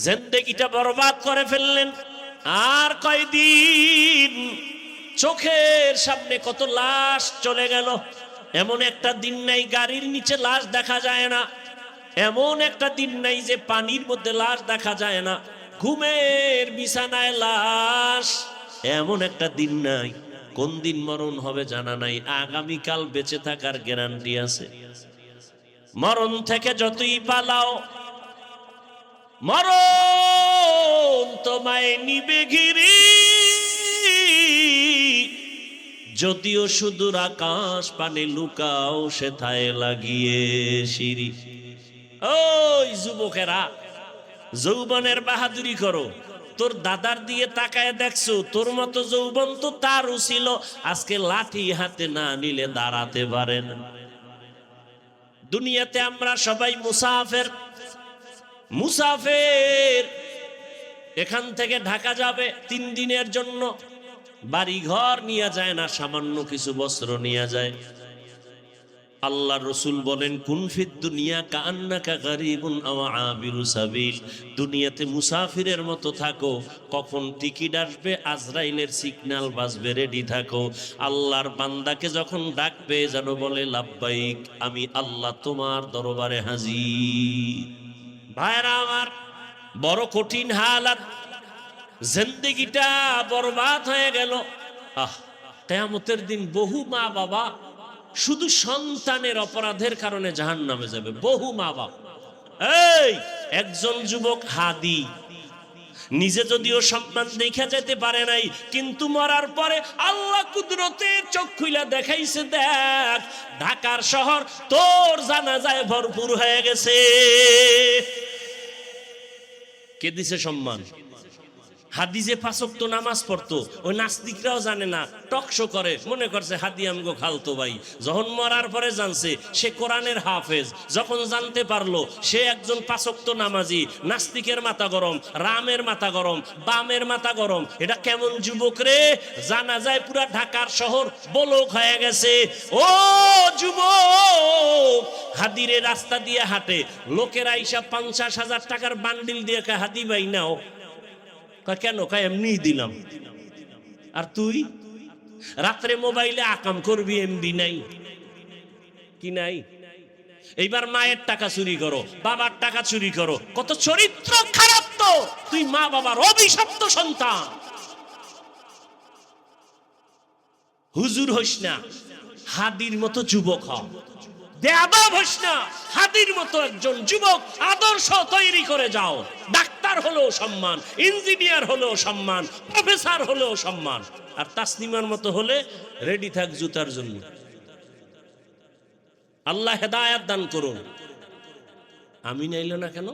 জিন্দেগিটা বরবাদ করে ফেললেন। আর কয়দিন, চোখের সামনে কত লাশ চলে গেল। এমন একটা দিন নাই গাড়ির নিচে লাশ দেখা যায় না, এমন একটা দিন নাই যে পানির মধ্যে লাশ দেখা যায় না, ঘুমের বিছানায় লাশ, এমন একটা দিন নাই। কোন দিন মরণ হবে জানা নাই, আগামীকাল বেঁচে থাকার গ্যারান্টি আছে। মরণ থেকে যতই পালাও, মরণ তোমায় নিবে ঘিরি, যদিও সুদূর আকাশ পানে লুকাও সেথায় লাগিয়ে সিঁড়ি। ওই যুবকেরা, যৌবনের বাহাদুরি করো। তোর দাদার দিয়ে তাকায় দেখছো, তোর মতো যৌবন তো তারও ছিল, আজকে লাঠি হাতে না নিলে দাঁড়াতে পারে না। দুনিয়াতে আমরা সবাই মুসাফির। মুসাফির, এখান থেকে ঢাকা যাবে 3 দিনের জন্য, বাড়ি ঘর নিয়ে যায় না, সামান্য কিছু বস্ত্র নিয়ে যায়। আল্লাহ রসুল বলেন, কুন ফিদ দুনিয়া কাআন্নাকা গারিবুন আও আবিরু সাবিল। দুনিয়াতে মুসাফিরের মতো থাকো, কখন টিকিট আসবে, আজরাইলের সিগন্যাল বাজবে, রেডি থাকো। আল্লাহর বান্দাকে যখন ডাকবে যেন বলে লাব্বাইক, আমি আল্লাহ তোমার দরবারে হাজির। ভাইরা আমার, বড় কঠিন হালাত, জিন্দেগিটা বরবাদ হয়ে গেল। কিয়ামতের দিন বহু মা বাবা শুধু সন্তানের অপরাধের কারণে জাহান্নামে যাবে, বহু মা বাবা। এই একজন যুবক হাদি, নিজে যদিও সম্মান দেখা যেতে পারে নাই, কিন্তু মরার পরে আল্লাহ কুদরতে চোখ খুইলা দেখাইছে, দেখ ঢাকার শহর তোর জানাজায় ভরপুর হয়ে গেছে। কে দিছে সম্মান? হাদি যে 5 ওয়াক্ত নামাজ পড়তো, ওই নাস্তিকরাও জানে না, টকশো করে, মনে করছে হাদি আমগো খালতো ভাই। যখন মরার পরে জানছে সে কোরআনের হাফেজ, যখন জানতে পারলো সে একজন 5 ওয়াক্ত নামাজি, নাস্তিকের মাথা গরম, রামের মাথা গরম, বামের মাথা গরম। এটা কেমন যুবক রে? জানা যায় পুরা ঢাকার শহর বলক হয়ে গেছে। ও যুবক, হাদিরে রাস্তা দিয়ে হাঁটে, লোকেরা আইসা 50,000 টাকার বান্ডিল দিয়ে হাদি ভাই নাও। কেন? এমনি দিলাম। আর তুই রাত্রে মোবাইলে আকাম করবি, এমবি নাই কি নাই? এইবার মায়ের টাকা চুরি করো, বাবার টাকা চুরি করো, কত চরিত্র খারাপ তো। তুই মা বাবার অভিশপ্ত সন্তান। হুজুর হইস না, হাদির মতো যুবক হ। বেয়াদব হইস না, হাদির মতো একজন যুবক আদর্শ তৈরি করে যাও। ডাক্তার হলেও সম্মান, ইঞ্জিনিয়ার হলেও সম্মান, প্রফেসর হলেও সম্মান। আর তাসনিমার মতো হলে রেডি থাক জুতার জন্য। আল্লাহ হেদায়েত দান করুন। আমি নাইল না কেন?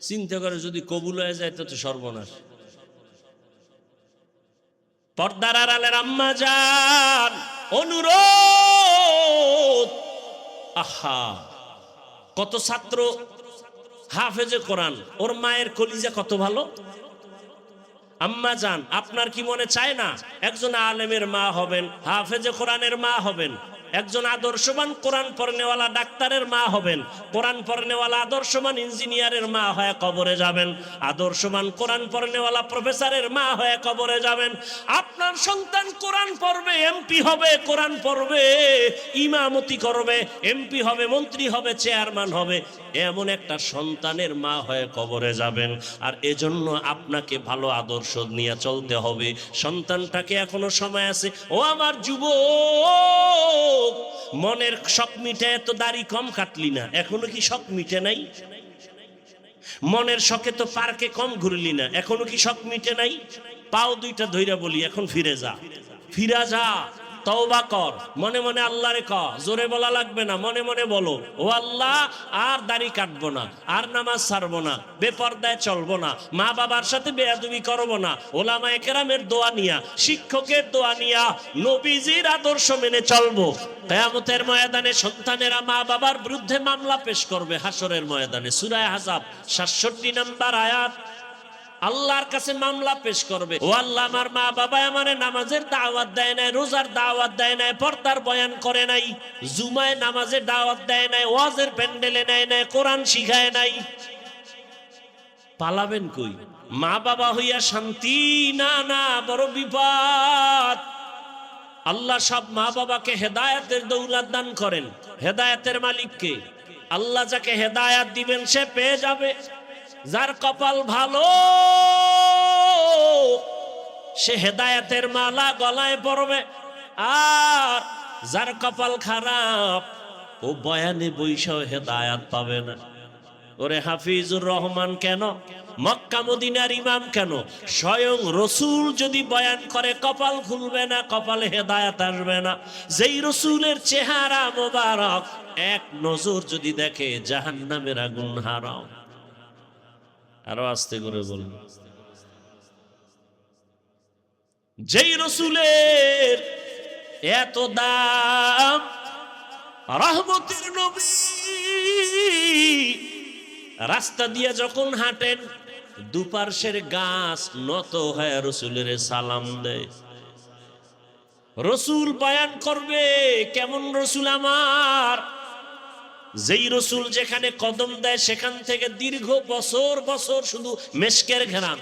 চিন্তা করে যদি কবুল হয়ে যায় তো সর্বনাশ। পর্দার আড়ালের আম্মা জান, অনুরোধ, আহা কত ছাত্র হাফেজে কোরআন, ওর মায়ের কলিজা কত ভালো। আম্মা জান, আপনার কি মনে চায় না একজন আলেমের মা হবেন, হাফেজে কোরআনের মা হবেন, একজন আদর্শবান কোরআন পড়নেওয়ালা ডাক্তারের মা হবেন, কোরআন পড়নেওয়ালা আদর্শবান ইঞ্জিনিয়ারের মা হয়ে কবরে যাবেন, আদর্শবান কোরআন পড়নেওয়ালা প্রফেসরের মা হয়ে কবরে যাবেন। আপনার সন্তান কোরআন পড়বে, এমপি হবে, কোরআন পড়বে, ইমামতি করবে, এমপি হবে, মন্ত্রী হবে, চেয়ারম্যান হবে, এমন একটা সন্তানের মা হয়ে কবরে যাবেন। আর এজন্য আপনাকে ভালো আদর্শ নিয়ে চলতে হবে। সন্তানটাকে এখনো সময় আছে। ও আমার যুবক, মনের শখ মিটে, এত দাড়ি কম কাটলি না, এখনো কি শখ মিটে নাই? মনের শখে তো পার্কে কম ঘুরলি না, এখনো কি শখ মিটে নাই? পাও দুইটা ধইরা বলি, এখন ফিরে যা, ফিরা যা, তওবা কর, মনে মনে আল্লাহরে ক, জোরে বলা লাগবে না, মনে মনে বলো, ও আল্লাহ আর দাড়ি কাটবো না, আর নামাজ ছাড়বো না, বেপরদায় চলবো না, মা বাবার সাথে বেয়াদবি করবো না, ওলামায়ে কেরামের দোয়া নিয়া, শিক্ষকের দোয়া নিয়া, নবীজির আদর্শ মেনে চলবো। কিয়ামতের ময়দানে সন্তানেরা মা বাবার বিরুদ্ধে মামলা পেশ করবে। হাসরের ময়দানে সূরা আহজাব 67 নম্বর আয়াত, আল্লাহর কাছে মামলা পেশ করবে। ও আল্লাহ, আমার মা বাবা আমারে নামাজের দাওয়াত দেয় নাই, রোজার দাওয়াত দেয় নাই, পর্দার বয়ান করে নাই, জুমায় নামাজের দাওয়াত দেয় নাই, ওয়াজের প্যান্ডেলে নেয় নাই, কোরআন শিখায় নাই। পালাবেন কই? মা বাবা হইয়া শান্তি না, না, বড় বিপদ। আল্লাহ সব মা বাবাকে হেদায়েতের দৌলত দান করেন। হেদায়েতের মালিককে আল্লাহ যাকে হেদায়েত দিবেন সে পেয়ে যাবে। যার কপাল ভালো সে হেদায়েতের মালা গলায় পড়বে, আর যার কপাল খারাপ ও বয়ানে বৈশাও হেদায়েত পাবে না। ওরে হাফিজুর রহমান কেন, মক্কা মদিনার ইমাম কেন, স্বয়ং রসুল যদি বয়ান করে কপাল খুলবে না, কপালে হেদায়েত আসবে না। যেই রসুলের চেহারা মোবারক এক নজর যদি দেখে জাহান্নামের আগুন হারাম। আরো আস্তে করে বলুন। যেই রসুলের এত দাম, রহমতের নবী, রাস্তা দিয়ে যখন হাঁটেন দুপার্শ্বের গাছ নত হয়ে রসুলের সালাম দেয়। রসুল বয়ান করবে কেমন রসুল আমার, যেই রসুল যেখানে কদম দেয় সেখান থেকে দীর্ঘ বছর বছর শুধু মেশকের ঘেরান।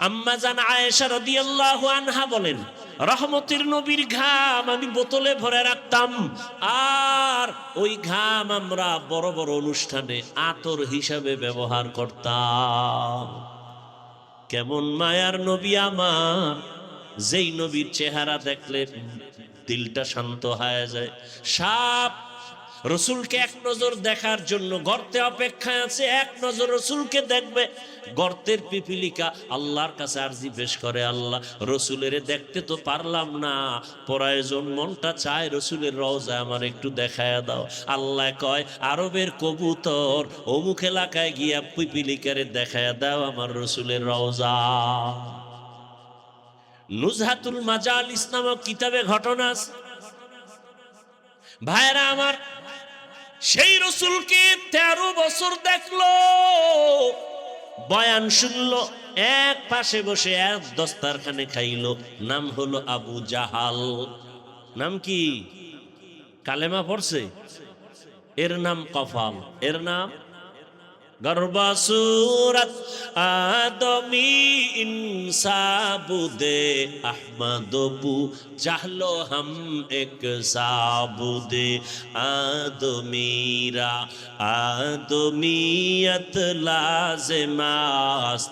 আম্মা জান আয়েশা রাদিয়াল্লাহু আনহা বলেন, রহমতের নবীর ঘাম আমি বোতলে ভরে রাখতাম, আর ওই ঘাম আমরা বড় বড় অনুষ্ঠানে আতর হিসাবে ব্যবহার করতাম। কেমন মায়ার নবী আমার, যেই নবীর চেহারা দেখলে দিলটা শান্ত হয়ে যায়। সাপ রসুলকে এক নজর দেখার জন্য গর্তে অপেক্ষায় আছে, এক নজর রসুলকে দেখবে। গর্তের পিপিলিকা আল্লাহর কাছে আরজি পেশ করে, আল্লাহ রসুলের দেখতে তো পারলাম না, প্রয়োজন মনটা চায় রসুলের রওজা আমার একটু দেখায় দাও। আল্লাহ কয়, আরবের কবুতর অমুক এলাকায় গিয়া পিপিলিকারে দেখায় দাও আমার রসুলের রওজা। নুজহাতুল মাজালিস নামক কিতাবে ঘটনা আছে। ভাইরা আমার, সেই রসুলকে 13 বছর দেখলো, বয়ান শুনলো, এক পাশে বসে এক দস্তারখানে খাইলো। নাম হলো আবু জাহাল। নাম কি? কালেমা পড়ছে। এর নাম কফাল, এর নাম গর্বা সুরত আদমি ইনসাবুদে আহমদবু জাহলো হাম এক সাবুদে আদমিরা আদমিয়ত লাজমাস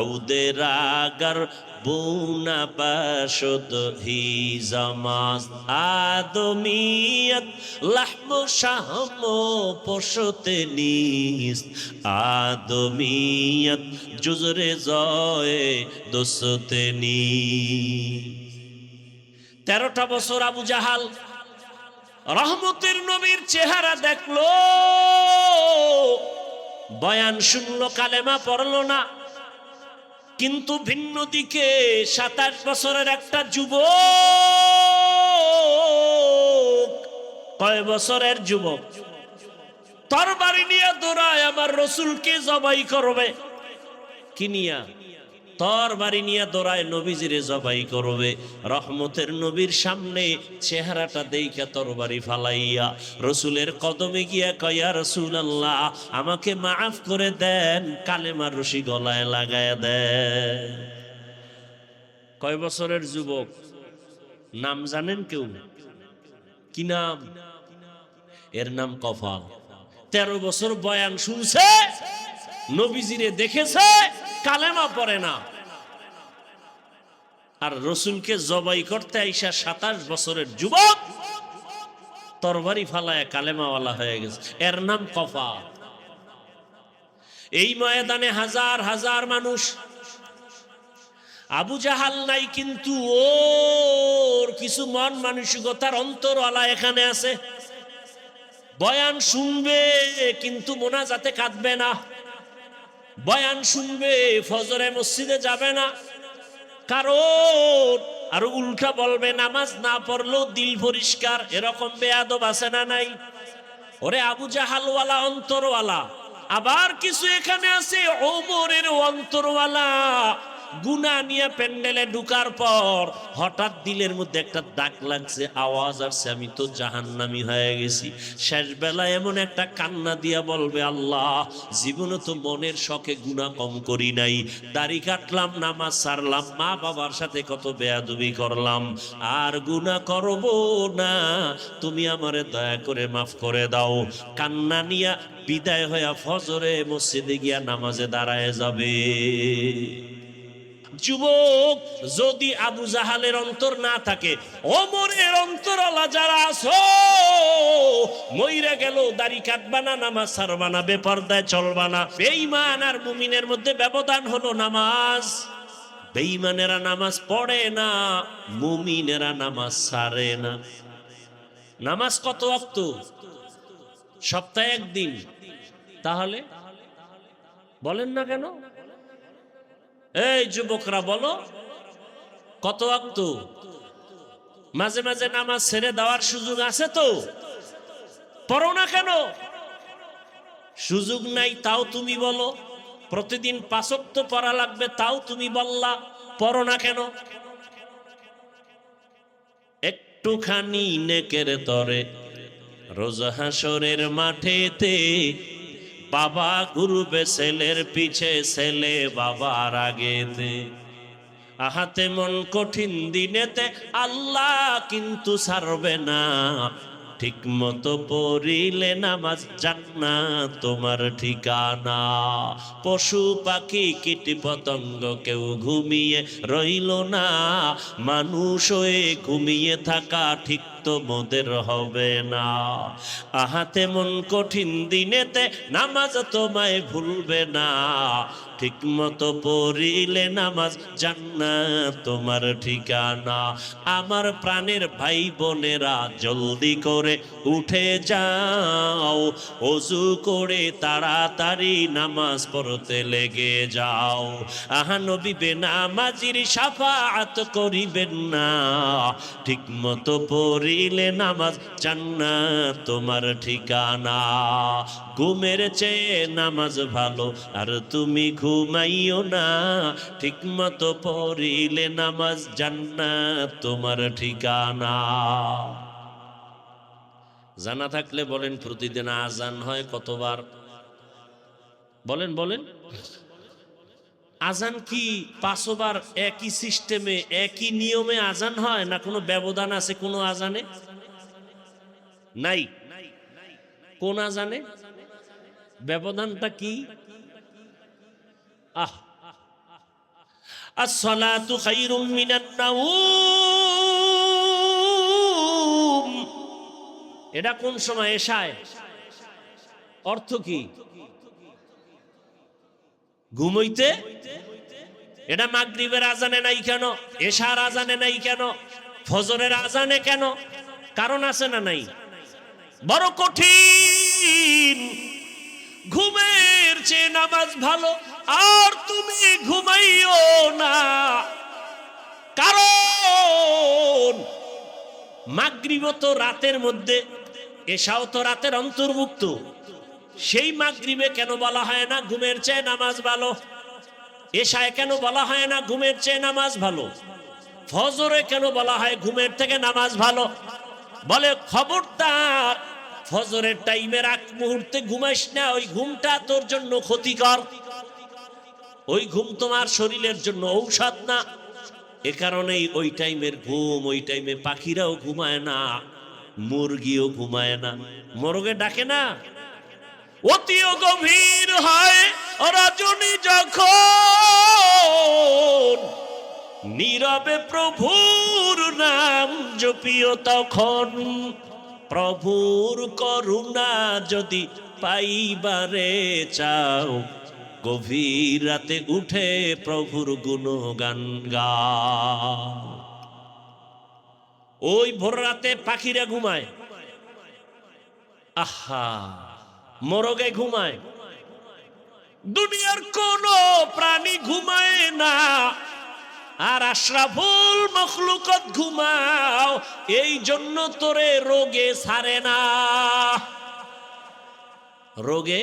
উদেরাগর বুনা পাশদ হি জামাজ আদমিয়ত লাহম শাহম পশতে নিস আদমিয়ত জুজরে জয়ে দোসতে নি। 13টা বছর আবু জাহাল রহমতের নবীর চেহারা দেখলো, বয়ান শুনলো, কালেমা পড়লো না। কিন্তু ভিন্ন দিকে 27 বছরের একটা যুবক, কয় বছরের যুবক, তরবারি নিয়ে দৌড়ায় আমার রসুলকে জবাই করবে। কি নিয়া? তরবারি নিয়ে দৌড়ায় নবীজিরে জবাই করবে। রহমতের নবীর সামনে চেহারাটা দেইখা তরবারি ফালাইয়া রসুলের কদমে গিয়া কয়, ইয়া রাসূলুল্লাহ আমাকে মাফ করে দেন, কালেমার রশি গলায় লাগায় দেন। কয় বছরের যুবক? নাম জানেন কেউ? কি নাম? এর নাম কফাল। 13 বছর বয়ান শুনছে, নবীজিরে দেখেছে, কালেমা পড়ে না। আর রসুলকে জবাই করতে আইসা 27 বছরের যুবক তরবারি ফালায় কালেমাওয়ালা হয়ে গেছে। এর নাম কফাল। এই ময়দানে হাজার হাজার মানুষ। আবু জাহাল নাই, কিন্তু ওর কিছু মন মানসিকতার অন্তরওয়ালা এখানে আছে। বয়ান শুনবে কিন্তু মোনাজাতে কাঁদবে না, বয়ান শুনবে ফজরে মসজিদে যাবে না, কারণ আর উল্টা বলবে নামাজ না পড়লেও দিল পরিষ্কার। এরকম বেয়াদব আছে না নাই? ওরে আবু জাহালওয়ালা অন্তরওয়ালা। আবার কিছু এখানে আছে ওমরের অন্তরওয়ালা, গুনাহ নিয়ে প্যান্ডেলে ঢুকার পর হঠাৎ দিলের মধ্যে একটা দাগ লাগছে, আওয়াজ আসছে, আমি তো জাহান্নামী হয়ে গেছি। শেষ বেলায় এমন একটা কান্না দিয়া বলবে, আল্লাহ জীবনে তো মনের শখে গুনাহ কম করি নাই, দাড়ি কাটলাম, নামাজ ছাড়লাম, মা বাবার সাথে কত বেয়াদবি করলাম, আর গুনাহ করব না, তুমি আমারে দয়া করে মাফ করে দাও। কান্না নিয়া বিদায় হইয়া ফজরে মসজিদে গিয়া নামাজে দাঁড়ায় যাবে। যুবক, যদি আবু জাহালের অন্তর না থাকে, ওমরের অন্তরালা যারা আছো, মইরা গেল দাড়ি কাটবা না, নামাজ ছাড়বা না, বেপরদায় চলবা না। বেঈমান আর মুমিনের মধ্যে ব্যবধান হলো নামাজ। বেঈমানেরা নামাজ পড়ে না, মুমিনেরা নামাজ ছাড়ে না। নামাজ কত ওয়াক্ত? সপ্তাহে একদিন। তাহলে বলেন না কেন? এই যুবকরা বলো, কত ওয়াক্ত? মাঝে মাঝে নামাজ ছেড়ে দেওয়ার সুযোগ আছে তো, পড়ো না কেন? সুযোগ নাই তাও তুমি বলো। প্রতিদিন 5 ওয়াক্ত পড়া লাগবে তাও তুমি বললা, পড়ো না কেন? একটুখানি নেকের তরে রোজ হাসরের মাঠেতে বাবা ঘুরবে ছেলের পিছে, ছেলে বাবার আগেতে। আহাতে মন কঠিন দিনেতে আল্লাহ কিন্তু ছাড়বে না, ঠিক মতো পড়িলে নামাজ জান্নাত তোমার ঠিকানা। পশু পাখি কীট পতঙ্গ কেউ ঘুমিয়ে রইল না, মানুষ হয়ে ঘুমিয়ে থাকা ঠিক তোমাদের হবে না। আহাতে মন কঠিন দিনেতে নামাজ তোমায় ভুলবে না, ঠিক মতো পড়িলে নামাজ জান্নাত তোমার ঠিকানা। আমার প্রাণের ভাই বোনেরা জলদি করে উঠে যাও, ওযু করে তাড়াতাড়ি নামাজ পড়তে লেগে যাও। আহা নবী বেনামাজির শাফাআত করিবেন না, ঠিক মতো পড়িলে নামাজ জান্নাত তোমার ঠিকানা। ঘুমের চেয়ে নামাজ ভালো, আর তুমি ঘুমাইও না, ঠিক মতো পড়িলে নামাজ জান্নাত তোমার ঠিকানা। জানা থাকলে বলেন, প্রতিদিন আজান হয় কতবার? বলেন বলেন। আজান কি 5 বার একই সিস্টেমে একই নিয়মে আজান হয়, না কোনো ব্যবধান আছে কোনো আজানে? নাই। কোন আজানে ব্যবধানটা কি? আসসালাতু খায়রুম মিনান নাওম, এটা কোন সময়? এশায়। অর্থ কি? ঘুমাইতে। এটা মাগরিবের আজানে নাই কেন? এশার আজানে নাই কেন? ফজরের আজানে কেন? কারণ আছে না নাই? বড় কঠিন। ঘুমের চেয়ে নামাজ ভালো, আর তুমি ঘুমাইও না, কারণ মাগরিব তো রাতের মধ্যে, এশাও তো রাতের অন্তর্ভুক্ত। সেই মাগরিবে কেন বলা হয় না ঘুমের চেয়ে নামাজ ভালো? এশায় কেন বলা হয় না ঘুমের চেয়ে নামাজ ভালো? ফজরে কেন বলা হয় ঘুমের থেকে নামাজ ভালো? বলে খবরদার, ফজরের টাইমের আগ মুহূর্তে ঘুমাইস না, ওই ঘুমটা তোর জন্য ক্ষতিকর, ওই ঘুম তোমার শরীরের জন্য ঔষধ না। এ কারণেই ওই টাইমের ঘুম, ওই টাইমে পাখিরাও ঘুমায় না, মুরগিও ঘুমায় না, মোরগে ডাকে না। অতিও গভীর হয় রজনী যখন, নীরবে প্রভুর নাম জপিও তখন। প্রভুর করুণা যদি পাইবারে চাও, গভীর রাতে উঠে প্রভুর গুণগান গাও। ওই ভোর রাতে পাখিরা ঘুমায়, আহা, মোরগে ঘুমায়, দুনিয়ার কোন প্রাণী ঘুমায় না। আর আশরাফুল মখলুকত ঘুমাও, এই জন্য তোরে রোগে ছাড়ে না। রোগে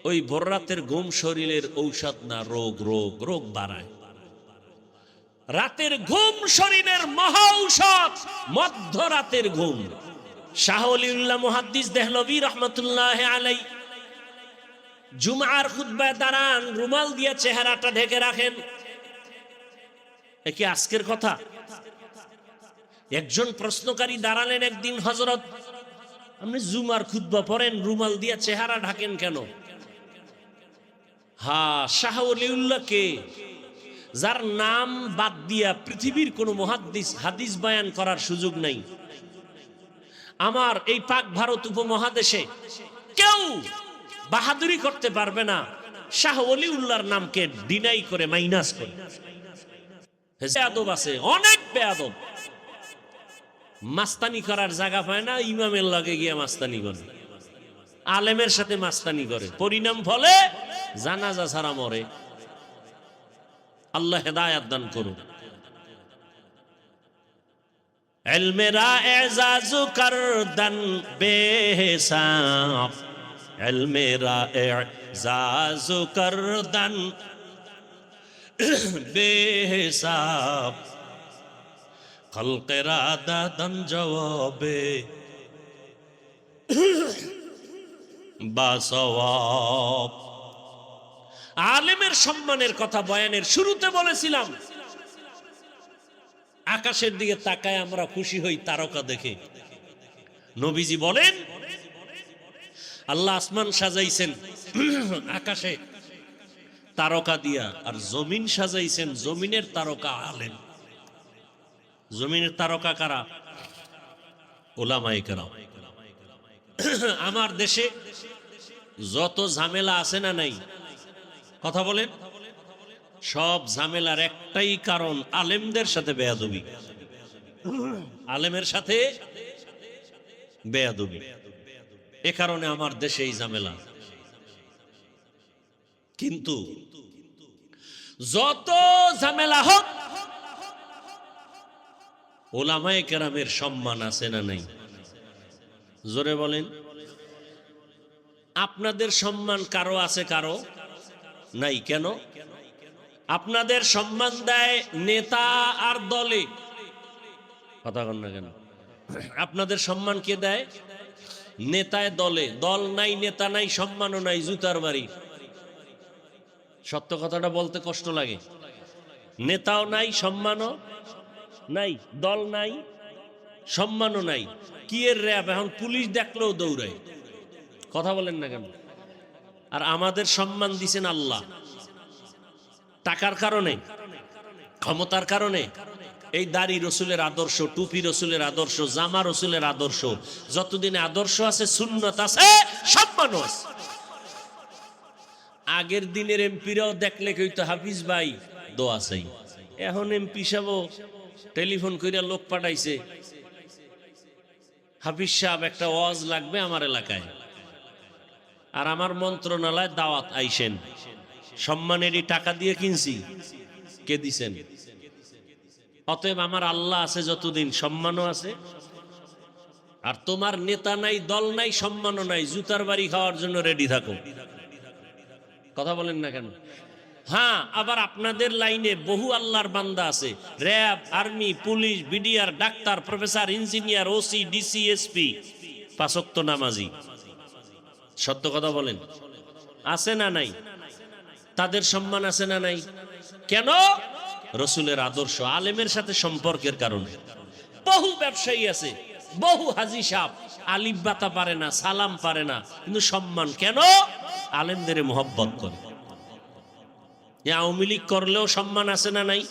ওই ভোর রাতের ঘুম শরীরের ঔষধ না, রোগ রোগ রোগ বাড়ায়। রাতের ঘুম শরীরের মহা ঔষধ, মধ্যরাতের ঘুম। শাহ ওলিউল্লাহ মুহাদ্দিস দেহলভী রহমতুল্লাহ আলাই জুমার খুতবায় দাঁড়ান, রুমাল দিয়ে চেহারাটা ঢেকে রাখেন। এ কি আজকের কথা? একজন প্রশ্নকারী দাঁড়ালেন একদিন, হযরত আপনি জুমার খুতবা পড়েন, রুমাল দিয়ে চেহারা ঢাকেন কেন? হ্যাঁ, শাহ ওলিউল্লাহ কে? যার নাম বাদ দিয়া পৃথিবীর কোন মুহাদ্দিস হাদিস বয়ান করার সুযোগ নাই। আমার এই পাক ভারত উপমহাদেশে কেউ বাহাদুরি করতে পারবে না শাহ ওলিউল্লাহর নামকে ডিনাই করে, মাইনাস করে। বেয়াদব আছে, অনেক বেয়াদব। মাস্তানি করার জায়গা পায় না, ইমামের লাগে গিয়া মাস্তানি করে, আলেমের সাথে মাস্তানি করে, পরিণাম ফলে জানাজা ছাড়া মরে। আল্লাহ হেদায়াত দান করুন। ইলমেরা এজাজু করদন বেহিসাব, ইলমেরা এজাজু করদন বেহিসাব, খলকেরা দাদন জবাবে বাসওয়াব। আলেমের সম্মানের কথা বয়ানের শুরুতে বলেছিলাম। আকাশের দিকে তাকায় আমরা খুশি হই তারকা দেখে। নবীজি বলেন, আল্লাহ আসমান সাজাইছেন আকাশে তারকা দিয়া, আর জমিন সাজাইছেন, জমিনের তারকা আলেম। জমিনের তারকা কারা? উলামায়ে কেরাম। আমার দেশে যত ঝামেলা আছে না নাই, কথা বলেন, সব ঝামেলার একটাই কারণ, আলেমদের সাথে বেয়াদবি। আলেমের সাথে বেয়াদবি, এ কারণে আমার দেশে এই ঝামেলা। কিন্তু যত ঝামেলা হোক, উলামায়ে কেরামের সম্মান আছে না নাই? জোরে বলেন। আপনাদের সম্মান কারো আছে, কারো নাই। কেন? আপনাদের সম্মান দেয় নেতা আর দলে। কথা বল না কেন? আপনাদের সম্মান কে দেয়? নেতায় দলে। দল নাই, নেতা নাই, সম্মানও নাই, জুতার বাড়ি। সত্য কথাটা বলতে কষ্ট লাগে। নেতাও নাই, সম্মানও নাই, দল নাই, সম্মানও নাই। কি এর র‍্যাব? এখন পুলিশ দেখলেও দৌড়ায়। কথা বলেন না কেন? আর আমাদের সম্মান দিছেন আল্লাহ। টাকার কারণে, ক্ষমতার কারণে। এই দাড়ি রসুলের আদর্শ, টুপি রসুলের আদর্শ, জামা রসুলের আদর্শ। যতদিন আদর্শ আছে, সুন্নত আছে, সম্মানও আছে। আগের দিনের এমপিরাও দেখলে কইতো, হাফিজ ভাই দোয়া চাই। এখন এমপি সাহেব টেলিফোন কইরা লোক পাঠাইছে, হাফিজ সাহেব একটা ওয়াজ লাগবে আমার এলাকায়, আর আমার মন্ত্রণালয় দাওয়াত আইসেন। সম্মানেরই টাকা দিয়ে কিনছি, কে দিছেন? অতএব আমার আল্লাহ আছে যতদিন, সম্মানও আছে। আর তোমার নেতা নাই, দল নাই, সম্মানও নাই, জুতার বাড়ি খাওয়ার জন্য রেডি থাকো। কথা বলেন না কেন? হ্যাঁ, আবার আপনাদের লাইনে বহু আল্লাহর বান্দা আছে, RAB, army, police, BDR, doctor, professor, engineer, OC, DC, SP, পাঁচ ওয়াক্ত নামাজি। সত্য কথা বলেন, আছে না নাই? তাদের সম্মান আছে না নাই? কেন? রসুলের আদর্শ, আলেমের সাথে সম্পর্কের কারণে। বহু ব্যবসায়ী আছে, বহু হাজি সাহেব আলিফ বাতা পারে না, সালাম পারে না, কিন্তু সম্মান কেন? আলেমদের মোহব্বত করে। আওয়ামী লীগ করলেও সম্মান আছে না নাই?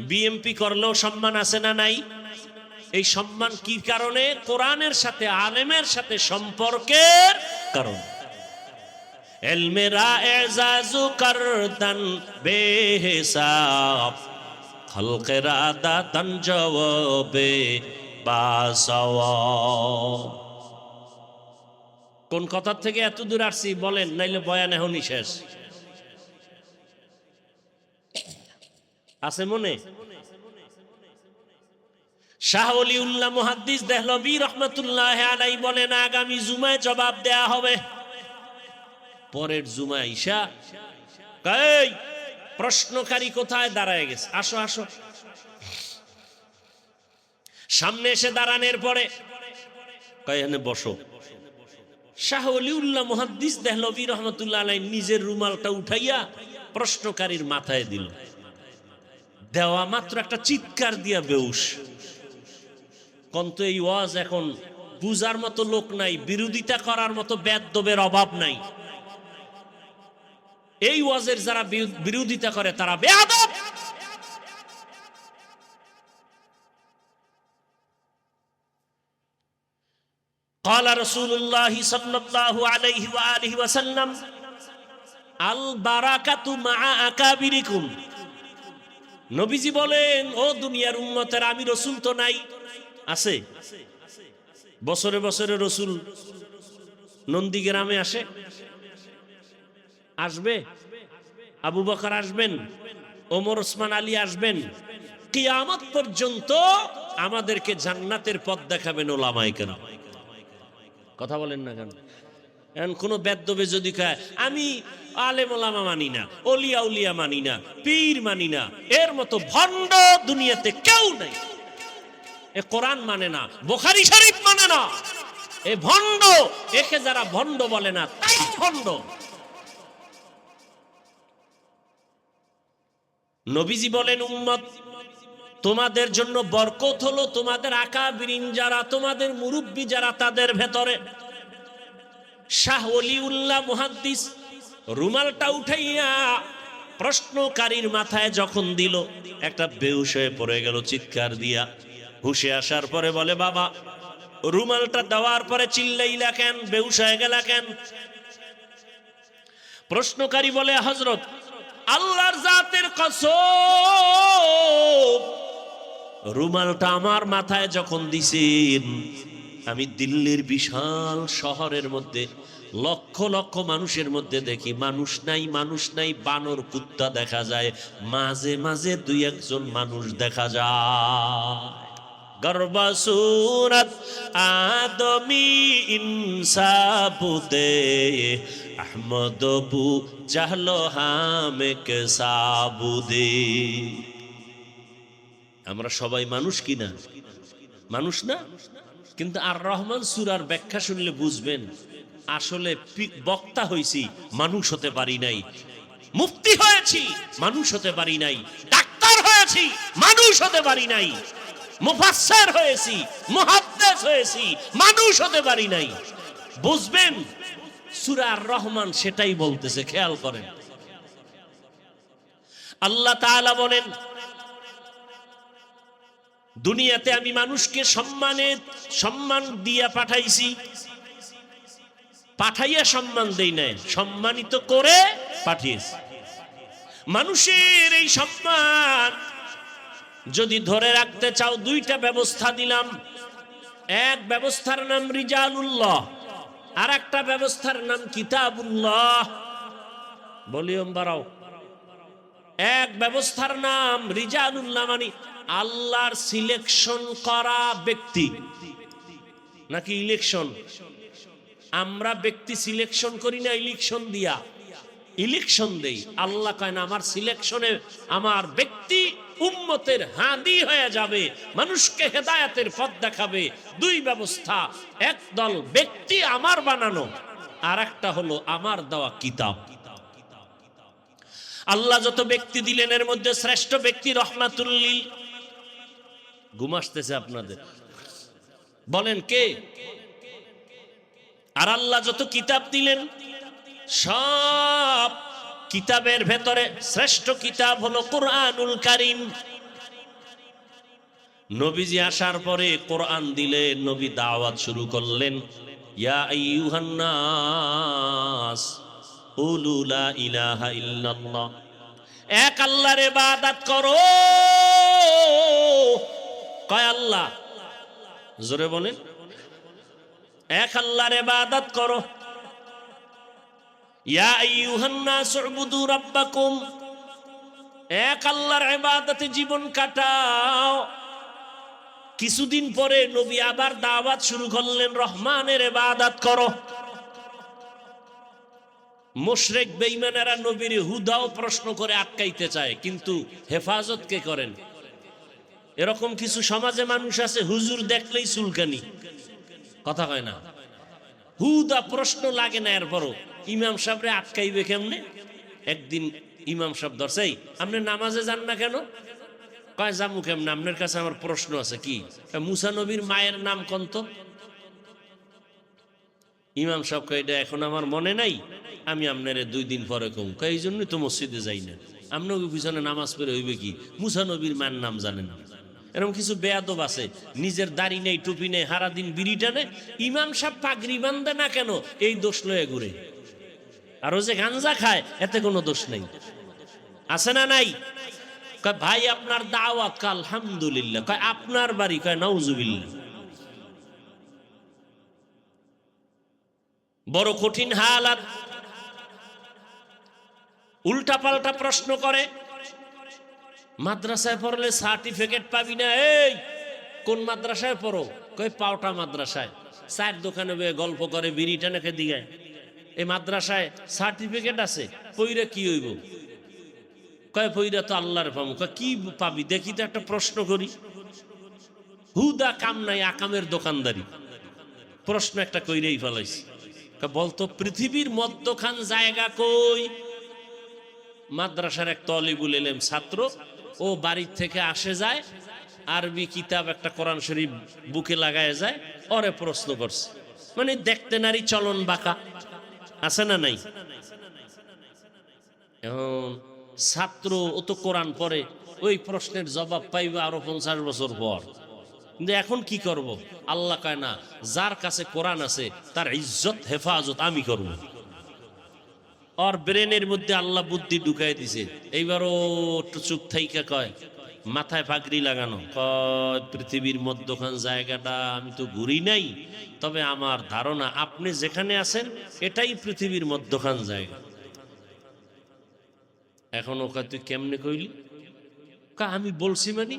বিএমপি করলেও সম্মান আছে না নাই? এই সম্মান কি কারণে? কোরআনের সাথে, আলেমের সাথে সম্পর্কের কারণ। ইলমেরা এজাজু করদন বেহিসাব, খলকেরা দাদন জবাবে বাসওয়াব। কোন কথা থেকে এত দূর আসছি বলেন, নাইলে বয়ান এখনই শেষ। আছে মনে? শাহ ওলিউল্লাহ মুহাদ্দিস দেহলভী রহমতুল্লাহ আলাইহি বলেন, আগামী জুমায় জবাব দেয়া হবে। পরের জুমা ঈশা এই প্রশ্নকারী কোথায় দাঁড়ায় গেছে, আসো আসো। সামনে এসে দাঁড়ানোর পরে কয় এখানে বসো। শাহ ওলিউল্লাহ মুহাদ্দিস দেহলভী রহমাতুল্লাহ আলাইহি নিজের রুমালটা উঠাইয়া প্রশ্নকারীর মাথায় দিল। দেওয়া মাত্র একটা চিৎকার দিয়া বেউস। কন্ত এই ওয়াজ এখন বুঝার মতো লোক নাই, বিরোধিতা করার মতো বেদবের অভাব নাই। এই ওয়াজের যারা বিরোধিতা করে তারা বেয়াদব। قال رسول الله صلى الله عليه وآله وسلم البركة مع أكابركم। নবীজি বলেন, ও দুনিয়ার উম্মতের, আমি রসুল তো নাই, আছে বছরে বছরে রসুল নন্দীগ্রামে আসে, আসবে, আবু বকর আসবেন, ওমর ওসমান আলী আসবেন, কিয়ামত পর্যন্ত আমাদেরকে জান্নাতের পথ দেখাবেন ওলামায়ে কেরাম। কথা বলেন না কেন? এখন কোন বেদ্যবে যদি কয় আমি আলেম ওলামা মানি না, অলিয়া উলিয়া মানি না, পীর মানি না, এর মতো ভণ্ড দুনিয়াতে কেউ নাই। এ কোরআন মানে না, বুখারী শরীফ মানে না, এ ভণ্ড। একে যারা ভণ্ড বলে না তাই ভণ্ড। নবীজি বলেন, উম্মত তোমাদের জন্য বরকত হলো তোমাদের আকাবিরিন যারা, তোমাদের মুরব্বী যারা, তাদের ভেতরে। শাহ ওলিউল্লাহ মুহাদ্দিস রুমালটা উঠাইয়া প্রশ্নকারীর মাথায় যখন দিল, একটা বেহুশ হয়ে পড়ে গেল চিৎকার দিয়া। হুশে আসার পরে বলে, বাবা রুমালটা দেওয়ার পরে চিল্লাইলা কেন, বেহুশ হয়ে গেলা কেন? প্রশ্নকারী বলে, হযরত আল্লাহর জাতের কসম, রুমালটা আমার মাথায় যখন দিছেন, আমি দিল্লির বিশাল শহরের মধ্যে লক্ষ লক্ষ মানুষের মধ্যে দেখি মানুষ নাই, মানুষ নাই, বানর কুত্তা দেখা যায়, মাঝে মাঝে দুই একজন মানুষ দেখা যায়। গর্বসুরত আদমি ইনসাবুদে আহমদ বু জাহলো হামেক সাবুদে। আমরা সবাই মানুষ কিনা? মানুষ না? কিন্তু আর রহমান সূরার ব্যাখ্যা শুনলে বুঝবেন আসলে বক্তা হইছি, মানুষ হতে পারি নাই। মুফতি হয়েছি, মানুষ হতে পারি নাই। ডাক্তার হয়েছি, মানুষ হতে পারি নাই। মুফাসসির হয়েছি, মুহাদ্দিস হয়েছি, মানুষ হতে পারি নাই। বুঝবেন সূরা আর রহমান সেটাই বলতেছে, খেয়াল করেন। আল্লাহ তাআলা বলেন, দুনিয়াতে আমি মানুষকে সম্মান দিয়া পাঠাইছি, পাঠাইয়া সম্মান দেই নাই, সম্মানিত করে পাঠিয়েছি। মানুষের এই সম্মান যদি ধরে রাখতে চাও, দুইটা ব্যবস্থা দিলাম। এক ব্যবস্থার নাম রিজালুল্লাহ, আর একটা ব্যবস্থার নাম কিতাবুল্লাহ। ভলিউম বাড়াও। এক ব্যবস্থার নাম রিজালুল্লাহ, মানে আল্লাহর সিলেকশন করা ব্যক্তি, নাকি ইলেকশন? আমরা ব্যক্তি সিলেকশন করি না, ইলেকশন দিয়া ইলেকশন দেই। আল্লাহ কয় না, আমার সিলেকশনে আমার ব্যক্তি উম্মতের হাদি হয়ে যাবে, মানুষকে হেদায়েতের পথ দেখাবে। দুই ব্যবস্থা, এক দল ব্যক্তি আমার বানানো, আর একটা হলো আমার দেওয়া কিতাব। আল্লাহ যত ব্যক্তি দিলেন এর মধ্যে শ্রেষ্ঠ ব্যক্তি রহমাতুল লিল। ঘুম আসতেছে আপনাদের? বলেন কে? আর আল্লাহ যত কিতাব দিলেন, সব কিতাবের ভেতরে শ্রেষ্ঠ কিতাব হলো কুরআনুল কারীম। নবীজি আসার পরে কোরআন দিলেন, নবী দাওয়াত শুরু করলেন, ইয়া আইয়ুহান নাস কুলু লা ইলাহা ইল্লাল্লাহ, এক আল্লাহর ইবাদত করো। কয় আল্লাহ? জোরে বলেন। এক আল্লাহর ইবাদত করো। ইয়া আইয়ুহান নাস উবুদু রাব্বাকুম, এক আল্লাহর ইবাদতে জীবন কাটাও। কিছুদিন পরে নবী আবার দাওয়াত শুরু করলেন, রহমানের ইবাদত করো। মুশরিক বেঈমানেরা নবীর হুদাও প্রশ্ন করে আটকাইতে চায়, কিন্তু হেফাজত কে করেন? এরকম কিছু সমাজে মানুষ আছে হুজুর দেখলেই চুলকানি, কথা কয় না, হুদা প্রশ্ন লাগে না, এরপরও ইমাম সাহেবরে আটকাইবে কেমনে? একদিন ইমাম সাহেব ধরছে, আপনি নামাজে যান না কেন? কয় জামু কেমনে, আপনার কাছে আমার প্রশ্ন আছে। কি? মুসা নবীর মায়ের নাম কন্ত। ইমাম সাহেব কয় এটা এখন আমার মনে নাই, আমি আপনারে 2 দিন পরে কম। কয় এই জন্যই তো মসজিদে যাই না। আপনার পিছনে নামাজ পড়ে হইবে কি? মুসা নবীর মায়ের নাম জানেন না। এরকম কিছু বেয়াদব আছে, নিজের দাড়ি নেই, টুপি নেই, সারাদিন বিড়ি টানে। ইমাম সাহেব পাগড়ি বান্ধে না কেন, এই দোষ লয়ে ঘুরে। আর ও যে গাঞ্জা খায় এতে কোনো দোষ নেই, আছে না নাই? কয় ভাই আপনার দাওয়াত, কয় আলহামদুলিল্লাহ। কয় আপনার বাড়ি? কয় নাউজুবিল্লাহ। বড় কঠিন হালাত। উল্টা পাল্টা প্রশ্ন করে। মাদ্রাসায় পড়লে সার্টিফিকেট পাবি না। এই কোন মাদ্রাসায় পড়ো? কই পাওটা মাদ্রাসায়। চায়ের দোকানে গল্প করে, বিড়ি টানে দিগায়। এই মাদ্রাসায় সার্টিফিকেট আছে, পইরা কি হইব? কয় পইরা তো আল্লাহর পাবো। কয় কি পাবি দেখি তো, একটা প্রশ্ন করি। হুদা কাম নাই, আকামের দোকানদারি। প্রশ্ন একটা কইরেই ফেলাইছি। বলতো পৃথিবীর মধ্যখান জায়গা কই? মাদ্রাসার এক তলিবুল ইলম ছাত্র, ও বাড়ির থেকে আসে যায়, আরবি কিতাব একটা কোরআন শরীফ বুকে লাগায় যায়, ওরে প্রশ্ন করছে। মানে দেখতে নারী চলন বাঁকা, আছে না নাই? এখন ছাত্র ও তো কোরআন পড়ে, ওই প্রশ্নের জবাব পাইবে আরো 50 বছর পর। কিন্তু এখন কি করব? আল্লাহ কয় না, যার কাছে কোরআন আছে তার ইজ্জত হেফাজত আমি করব। ওর ব্রেনের মধ্যে আল্লাহ বুদ্ধি ঢুকাই দিছে। এইবারও একটু চুপ থাইকা কয়, মাথায় পাগড়ি লাগানো। কয় পৃথিবীর মধ্যখান জায়গাটা আমি তো ঘুরি নাই, তবে আমার ধারণা আপনি যেখানে আছেন এটাই পৃথিবীর মধ্যখান জায়গা। এখন ওকে তুই কেমনে কইলি? আমি বলছি মানে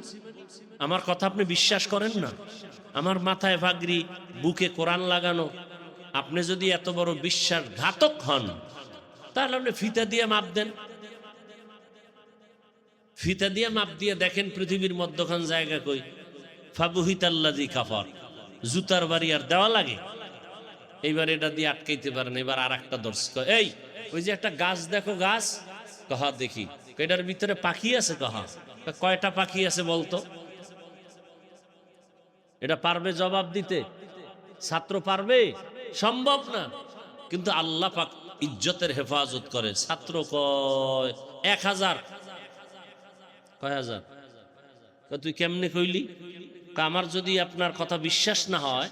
আমার কথা আপনি বিশ্বাস করেন না? আমার মাথায় পাগড়ি, বুকে কোরআন লাগানো। আপনি যদি এত বড় বিশ্বাসঘাতক হন, তাহলে আপনি ফিতা দিয়ে মাপ দেন। ফিতা দিয়ে মাপ দিয়ে দেখেন পৃথিবীর মধ্যখান জায়গা কই। ফাবুহিতাল্লাযী কাফার, জুতার বাড়ি আর দেওয়া লাগে? এইবার এটা দিয়ে আটকাইতে পারেন। এবার আর একটা দর্শক, এই ওই যে একটা গাছ দেখো, গাছ। কহা দেখি। এটার ভিতরে পাখি আছে? কহা। কয়টা পাখি আছে বলতো? এটা পারবে জবাব দিতে? ছাত্র পারবে? সম্ভব না। কিন্তু আল্লাহ পাক ইজ্জতের হেফাজত করে। ছাত্র কয় 1000। কয় হাজার? তুই কেমনে কইলি? আমার যদি আপনার কথা বিশ্বাস না হয়,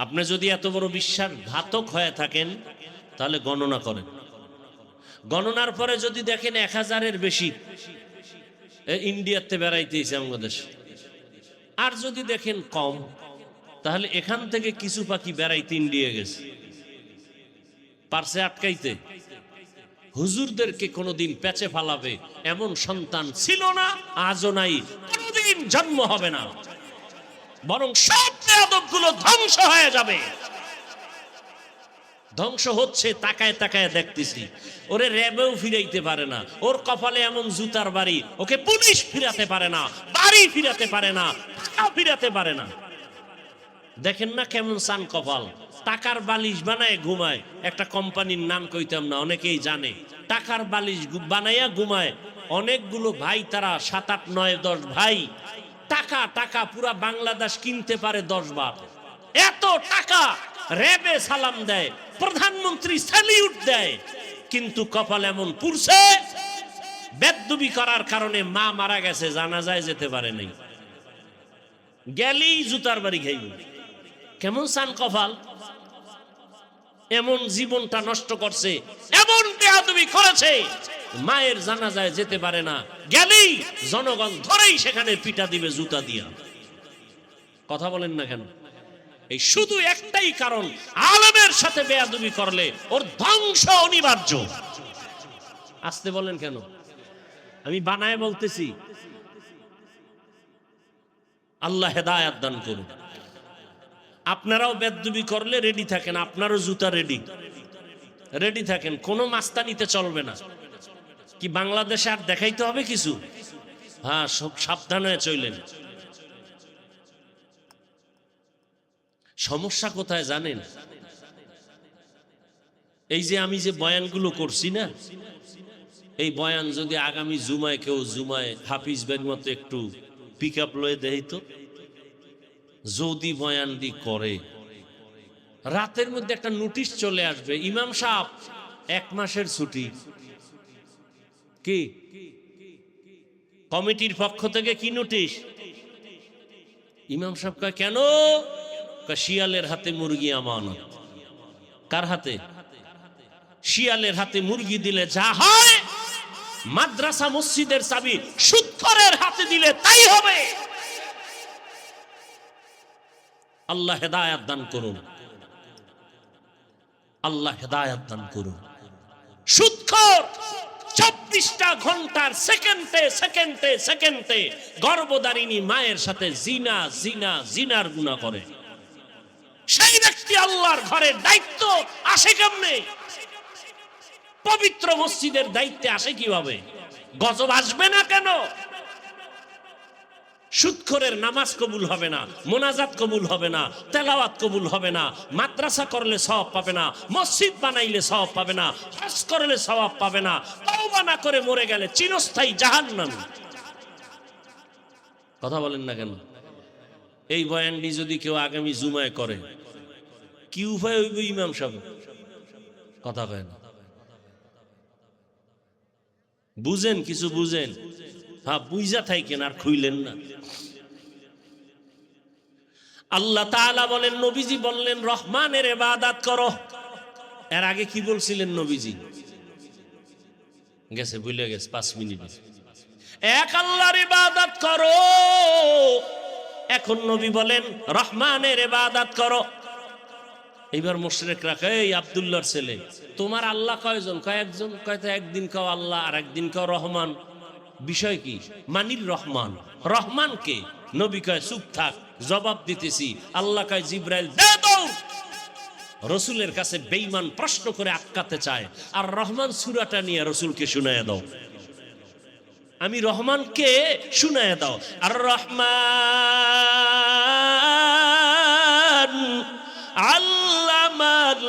আপনি যদি এত বড় বিশ্বাসঘাতক হয়ে থাকেন, তাহলে গণনা করেন। গণনার পরে যদি দেখেন 1000-এর বেশি, ইন্ডিয়াতে বেড়াইতেছে আমাদের দেশে। আর যদি দেখেন কম, তাহলে এখান থেকে কিছু পাখি বেড়াইতে ইন্ডিয়া গেছে। পারছে আটকাইতে? হুজুরদেরকে কোনোদিন পেঁচে ফালাবে এমন সন্তান ছিল না, আজও নাই, কোনোদিন জন্ম হবে না। বরং সব বেয়াদবগুলো ধ্বংস হয়ে যাবে। ধ্বংস হচ্ছে, তাকায় তাকায় দেখতেছি। ওরে র্যাবেও ফিরাইতে পারে না, ওর কপালে এমন জুতার বাড়ি, ওকে পুলিশ ফিরাতে পারে না, বাড়ি ফিরাতে পারে না, টাকা ফিরাতে পারে না। দেখেন না কেমন সান কপাল। টাকার বালিশ বানায় ঘুমায়। একটা কোম্পানির নাম কইতাম না, অনেকেই জানে। টাকার বালিশ বানাইয়া ঘুমায় অনেকগুলো ভাই, তারা 7, 8, 9, 10 ভাই। টাকা টাকা পুরা বাংলাদেশ কিনতে পারে 10 বার। এত টাকা র্যাবে সালাম দেয়, প্রধানমন্ত্রী স্যালিউট দেয়, কিন্তু কপাল এমন পুরছে, বেদবি করার কারণে মা মারা গেছে, জানাজায় যেতে পারে নাই, গেলেই জুতার বাড়ি খাইব। কেমন সান কপাল! এমন জীবনটা নষ্ট করছে, এমন বেয়াদবি করেছে, মায়ের জানাজায় যেতে পারে না, গেলেই জনগণ ধরেই সেখানে পিটা দিবে জুতা দিয়া। কথা বলেন না কেন? এই শুধু একটাই কারণ, আলেমের সাথে বেয়াদবি করলে ওর ধ্বংস অনিবার্য। আসতে বলেন কেন? আমি বানায় বলতেছি। আল্লাহ হেদায়েত দান করুন। আপনারাও বেয়াদবি করলে রেডি থাকেন, আপনারও জুতা রেডি। রেডি থাকেন, কোনো মাস্তানিতে চলবে না। কি বাংলাদেশে আর দেখাইতে হবে কিছু? হ্যাঁ, সব সাবধান হয়ে চললেন। সমস্যা কোথায় জানেন? এই যে আমি যে বয়ানগুলো করছি না, এই বয়ান যদি আগামী জুমায় কেউ জুমায় হাফিজ ভাইয়ের মতো একটু পিক আপ লয়ে দেয়, তো যদি বয়ানটি করে, রাতের মধ্যে একটা নোটিশ চলে আসবে, ইমাম সাহেব 1 মাসের ছুটি। কি কমিটির পক্ষ থেকে কি নোটিশ? ইমাম সাহেব কয় কেন? শিয়ালের হাতে মুরগি আমানত। কার হাতে? শিয়ালের হাতে মুরগি দিলে যা হয়, মাদ্রাসা মসজিদের চাবি সুদখোরের হাতে দিলে তাই হবে। আল্লাহ হেদায়েত দান করুন, আল্লাহ হেদায়েত দান করুন। সুদখোর 24টা ঘন্টার সেকেন্ডে সেকেন্ডে সেকেন্ডে গর্ভধারিণী মায়ের সাথে জিনা জিনা জিনার গুনাহ করে। সেই ব্যক্তি আল্লাহর ঘরের দায়িত্ব আসে কেমনে? পবিত্র মসজিদের দায়িত্বে আসে কিভাবে? গজব আসবে না কেন? সুদখোরের নামাজ কবুল হবে না, মোনাজাত কবুল হবে না, তেলাওয়াত কবুল হবে না, মাদ্রাসা করলে সওয়াব পাবে না, মসজিদ বানাইলে সওয়াব পাবে না, হজ করলে সওয়াব পাবে না, তওবা না করে মরে গেলে চিরস্থায়ী জাহান্নামী। কথা বলেন না কেন? এই বয়ানটি যদি কেউ আগামী জুমায় করে, কি উপায় হইব ইমাম সাহেব? কথা কয় না। বুঝেন, কিছু বুঝেন? হ্যাঁ, বুঝা থাকেন আর খুইলেন না। আল্লাহ তাআলা বলেন, নবীজি বললেন রহমানের ইবাদত করো। এর আগে কি বলছিলেন নবীজি? গেছে, ভুলে গেছে 5 মিনিট। এক আল্লাহর ইবাদত করো। এখন নবী বলেন রহমানের ইবাদত করো। এইবার মুশরিকরা কয়, এই আব্দুল্লাহর ছেলে, তোমার আল্লাহ কয়জন? কয় একজন। কয় তো একদিন কও আল্লাহ আর একদিন কও রহমান। বিষয় কি? মানির রহমান। রহমান কে? নবী কয় চুপ থাক, জবাব দিতেছি। আল্লাহ কয় জিবরাইল দে দাও। রসুলের কাছে বেঈমান প্রশ্ন করে আটকাতে চায়, আর রহমান সূরাটা নিয়ে রসুলকে শুনায়া দাও। আমি রহমানকে শুনায়া দাও। আর রহমান আল্লামাল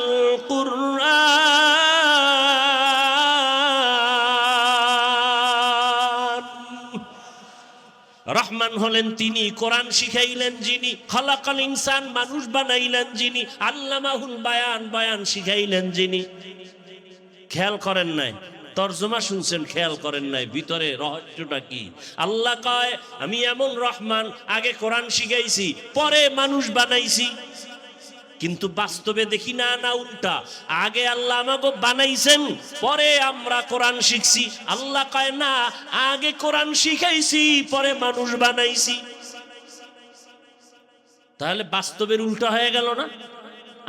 কুরআন। রহমান হলেন তিনি, কোরআন শিখাইলেন যিনি, খালাকাল ইনসান মানুষ বানাইলেন যিনি, আল্লামাহুল বায়ান বায়ান শিখাইলেন যিনি। খেয়াল করেন নাই? তরজমা শুনছেন, খেয়াল করেন নাই ভিতরে রহস্যটা কি? আল্লাহ কয় আমি এমন রহমান, আগে কোরআন শিখাইছি পরে মানুষ বানাইছি। কিন্তু বাস্তবে দেখি না, না উল্টা। আগে আল্লাহ আমাকে বানাইছেন, পরে আমরা কোরআন শিখছি। আল্লাহ কয় না, আগে কোরআন শিখাইছি পরে মানুষ বানাইছি। তাহলে বাস্তবের উল্টা হয়ে গেল না?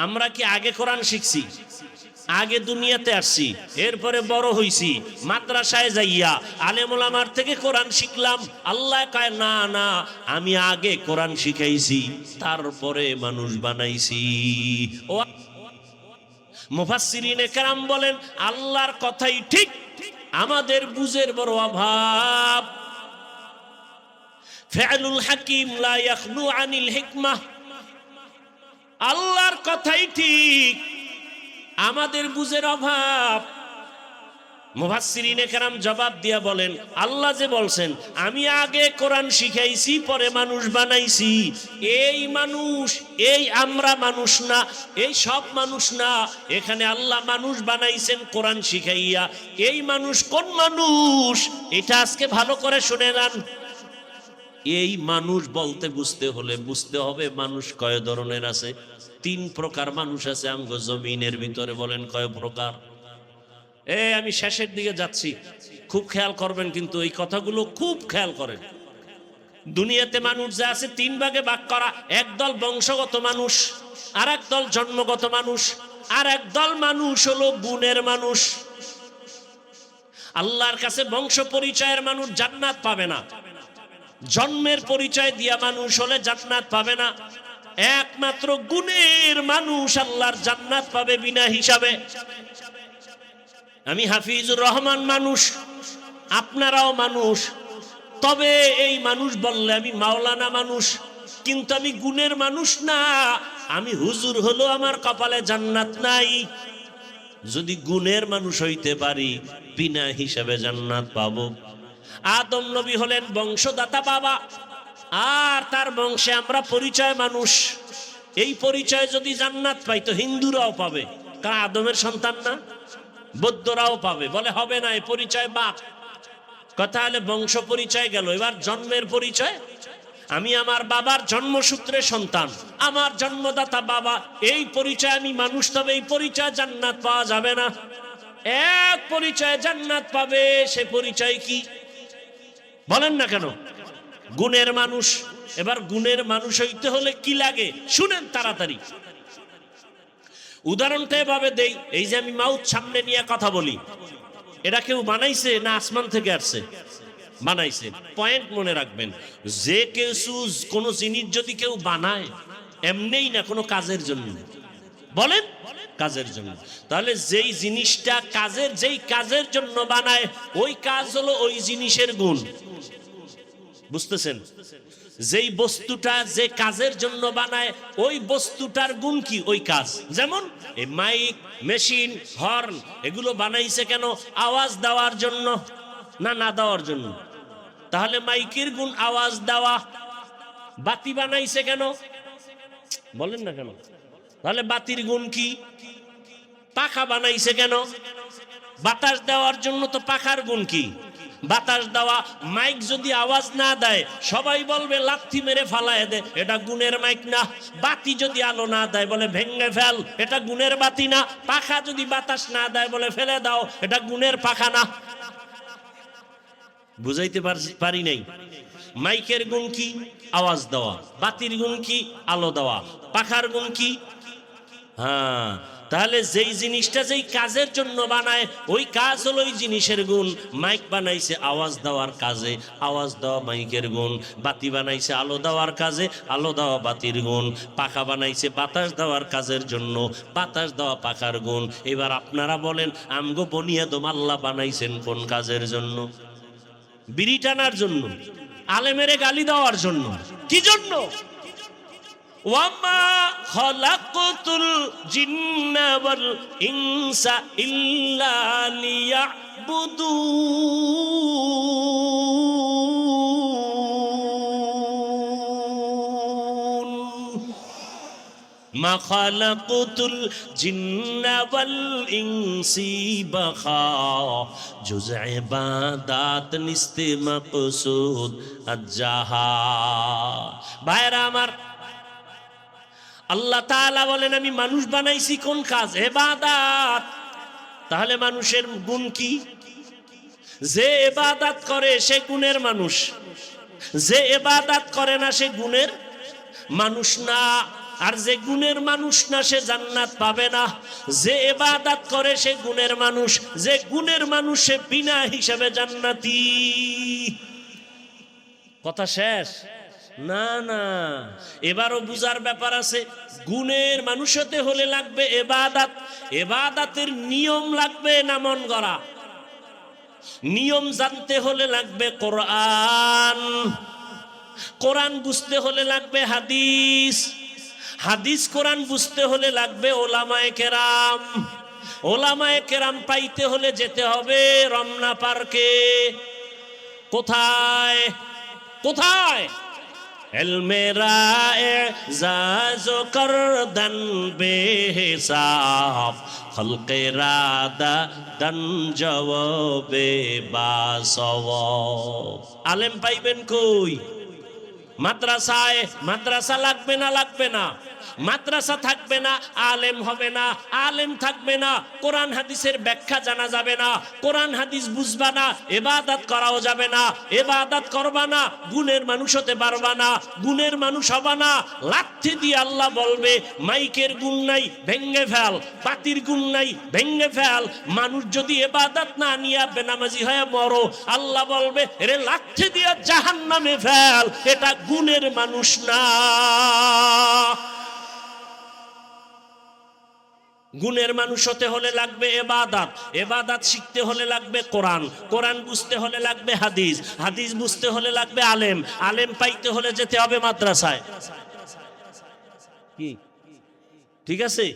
আমরা কি আগে কোরআন শিখছি, আগে দুনিয়াতে আসছি, এরপরে বড় হইছি, মাদ্রাসায় যাইয়া আলেম ওলামার থেকে কোরআন শিখলাম? আল্লাহ কয় না না, আমি আগে কোরআন শিখাইছি তারপরে মানুষ বানাইছি। ও মুফাসসিরিনে কেরাম বলেন আল্লাহর কথাই ঠিক, আমাদের বুঝের বড় অভাব। ফিআলুল হাকিম লা ইয়াখলু আনিল হিকমাহ। আল্লাহর কথাই ঠিক, আমাদের বুঝের অভাব। মুফাসসিরিনে কেরাম জবাব দিয়া বলেন আল্লাহ যে বলছেন আমি আগে কোরআন শিখাইছি পরে মানুষ বানাইছি, এই মানুষ, এই আমরা মানুষ না, এই সব মানুষ না। এখানে আল্লাহ মানুষ বানাইছেন কোরআন শিখাইয়া। এই মানুষ কোন মানুষ? এটা আজকে ভালো করে শুনে নেন। এই মানুষ বলতে বুঝতে হলে বুঝতে হবে মানুষ কয় ধরনের আছে। 3 প্রকার মানুষ আছে আমগো জমিনের ভিতরে। বলেন কয় প্রকার? আমি শেষের দিকে যাচ্ছি, খুব খেয়াল করবেন, কিন্তু এই কথাগুলো খুব খেয়াল করেন। দুনিয়াতে মানুষ যা আছে 3 ভাগে ভাগ করা। একদল বংশগত মানুষ, আর একদল জন্মগত মানুষ, আর একদল মানুষ হলো গুণের মানুষ। আল্লাহর কাছে বংশ পরিচয়ের মানুষ জান্নাত পাবে না, জন্মের পরিচয় দিয়া মানুষ হলে জান্নাত পাবে না। একমাত্র গুণের মানুষ আল্লাহর জান্নাত পাবে বিনা হিসাবে। আমি হাফিজুর রহমান মানুষ, আপনারাও মানুষ, তবে এই মানুষ বললে আমি মাওলানা মানুষ, কিন্তু আমি গুণের মানুষ না। আমি হুজুর হলো আমার কপালে জান্নাত নাই। যদি গুণের মানুষ হইতে পারি বিনা হিসাবে জান্নাত পাবো। আদম নবী হলেন বংশদাতা বাবা, আর তার বংশে আমরা পরিচয় মানুষ। এই পরিচয় যদি জান্নাত পাই তো হিন্দুরাও পাবে, কারণ আদমের সন্তান না। বৌদ্ধরাও পাবে, বলে হবে না, এই পরিচয় বাপ। কথা হলে বংশ পরিচয় গেল, এবার জন্মের পরিচয়। আমি আমার বাবার জন্মসূত্রে সন্তান, আমার জন্মদাতা বাবা, এই পরিচয় আমি মানুষ। তবে এই পরিচয় জান্নাত পাওয়া যাবে না। এক পরিচয় জান্নাত পাবে, সে পরিচয় কি বলেন না কেন? গুণের মানুষ। এবার গুণের মানুষ হইতে হলে কি লাগে শুনেন তাড়াতাড়ি। উদাহরণটা এভাবে দেই, এই যে আমি মাউথ সামনে নিয়ে কথা বলি, এটা কেউ বানাইছে না আসমান থেকে আসছে? বানাইছে। পয়েন্ট মনে রাখবেন, যে কেউ কোনো জিনিস যদি কেউ বানায় এমনিই না, কোনো কাজের জন্য, বলেন কাজের জন্য, তাহলে যেই জিনিসটা কাজের, যেই কাজের জন্য বানায় ওই কাজ হলো ওই জিনিসের গুণ। বুঝতেছেন? যেই বস্তুটা যে কাজের জন্য বানায় ওই বস্তুটার গুণ কি? ওই কাজ। যেমন এই মাইক, মেশিন, হর্ন, এগুলো বানাইছে কেন? আওয়াজ দেওয়ার জন্য না না দেওয়ার জন্য? তাহলে মাইকের গুণ আওয়াজ দেওয়া। বাতি বানাইছে কেন? বলেন না কেন? তাহলে বাতির গুণ কি? পাখা বানাইছে কেন? বাতাস দেওয়ার জন্য। তো পাখার গুণ কি? বাতাস দেওয়া। মাইক যদি আওয়াজ না দেয় সবাই বলবে লাথি মেরে ফালায় দে, এটা গুণের মাইক না। বাতি যদি আলো না দেয় বলে ভেঙে ফেল, এটা গুণের বাতি না। পাখা যদি বাতাস না দেয় বলে ফেলে দাও, এটা গুণের পাখা না। বুঝাইতে পারি নাই? মাইকের গুণ কি? আওয়াজ দেওয়া। বাতির গুণ কি? আলো দেওয়া। পাখার গুণ কি? হ্যাঁ, তাহলে যেই জিনিসটা যেই কাজের জন্য বানায় ওই কাজ হলো ওই জিনিসের গুণ। মাইক বানাইছে আওয়াজ দেওয়ার কাজে, আওয়াজ দেওয়া মাইকের গুণ। বাতি বানাইছে আলো দেওয়ার কাজে, আলো দেওয়া বাতির গুণ। পাখা বানাইছে বাতাস দেওয়ার কাজের জন্য, বাতাস দেওয়া পাখার গুণ। এবার আপনারা বলেন, আমগো বনিয়াদম আল্লাহ বানাইছেন কোন কাজের জন্য? বিড়ি টানার জন্য? আলেমেরে গালি দেওয়ার জন্য? কি জন্য? ওয়ামা খালাকতুল জিন্না ওয়াল ইনসা ইল্লা লিয়াবুদুন। মা খালাকতুল জিন্না ওয়াল ইনসি বাখা জুজ ইবাদাত নিস্তে মাকসুদ আজ্জাহা। ভাইরা আমার, আল্লাহ তাআলা বলেন আমি মানুষ বানাইছি কোন কাজ? ইবাদত। তাহলে মানুষের গুণ কি? যে ইবাদত করে সে গুণের মানুষ, যে ইবাদত করে না সে গুণের মানুষ না। আর যে গুণের মানুষ না সে জান্নাত পাবে না। যে ইবাদত করে সে গুণের মানুষ, যে গুণের মানুষ সে বিনা হিসাবে জান্নাতি। কথা শেষ? না না, এবারও বুঝার ব্যাপার আছে। গুণের মানুষ হতে হলে লাগবে ইবাদত। ইবাদতের নিয়ম লাগবে না মন গড়া। নিয়ম জানতে হলে লাগবে কোরআন। কোরআন বুঝতে হলে লাগবে হাদিস। হাদিস কোরআন বুঝতে হলে লাগবে ওলামায়ে কেরাম। ওলামায়ে কেরাম পাইতে হলে যেতে হবে রমনা পার্কে। কোথায়? কোথায়? ইলমেরা এজাজো করদন বেহিসাব খলকেরা দান জওয়াবে বাসওয়াব। আলেম পাইবেন কই? মাদ্রাসায়। মাদ্রাসা লাগবে না? লাগবে না। মাদ্রাসা থাকবে না আলেম হবে না। আলেম থাকবে না কোরআন হাদিসের ব্যাখ্যা জানা যাবে না। কোরআন হাদিস বুঝবা না, ইবাদত করাও যাবে না। ইবাদত করবা না, গুণের মানুষ হতে পারবা না। গুণের মানুষ হবা না, লাথি দিয়ে আল্লাহ বলবে মাইকের গুণ নাই ভেঙ্গে ফেল, বাতির গুণ নাই ভেঙ্গে ফেল। মানুষ যদি ইবাদত না নিয়ে বেনামাজি হয়ে মরো, আল্লাহ বলবে এরে লাথি দিয়ে জাহান্নামে ফেল, এটা গুণের মানুষ না। গুণের মানুষ হতে হলে লাগবে ইবাদত, ইবাদত শিখতে হলে লাগবে কোরআন, কোরআন বুঝতে হলে লাগবে হাদিস, হাদিস বুঝতে হলে লাগবে আলেম, আলেম পাইতে হলে যেতে হবে মাদ্রাসায়। কি ঠিক আছে?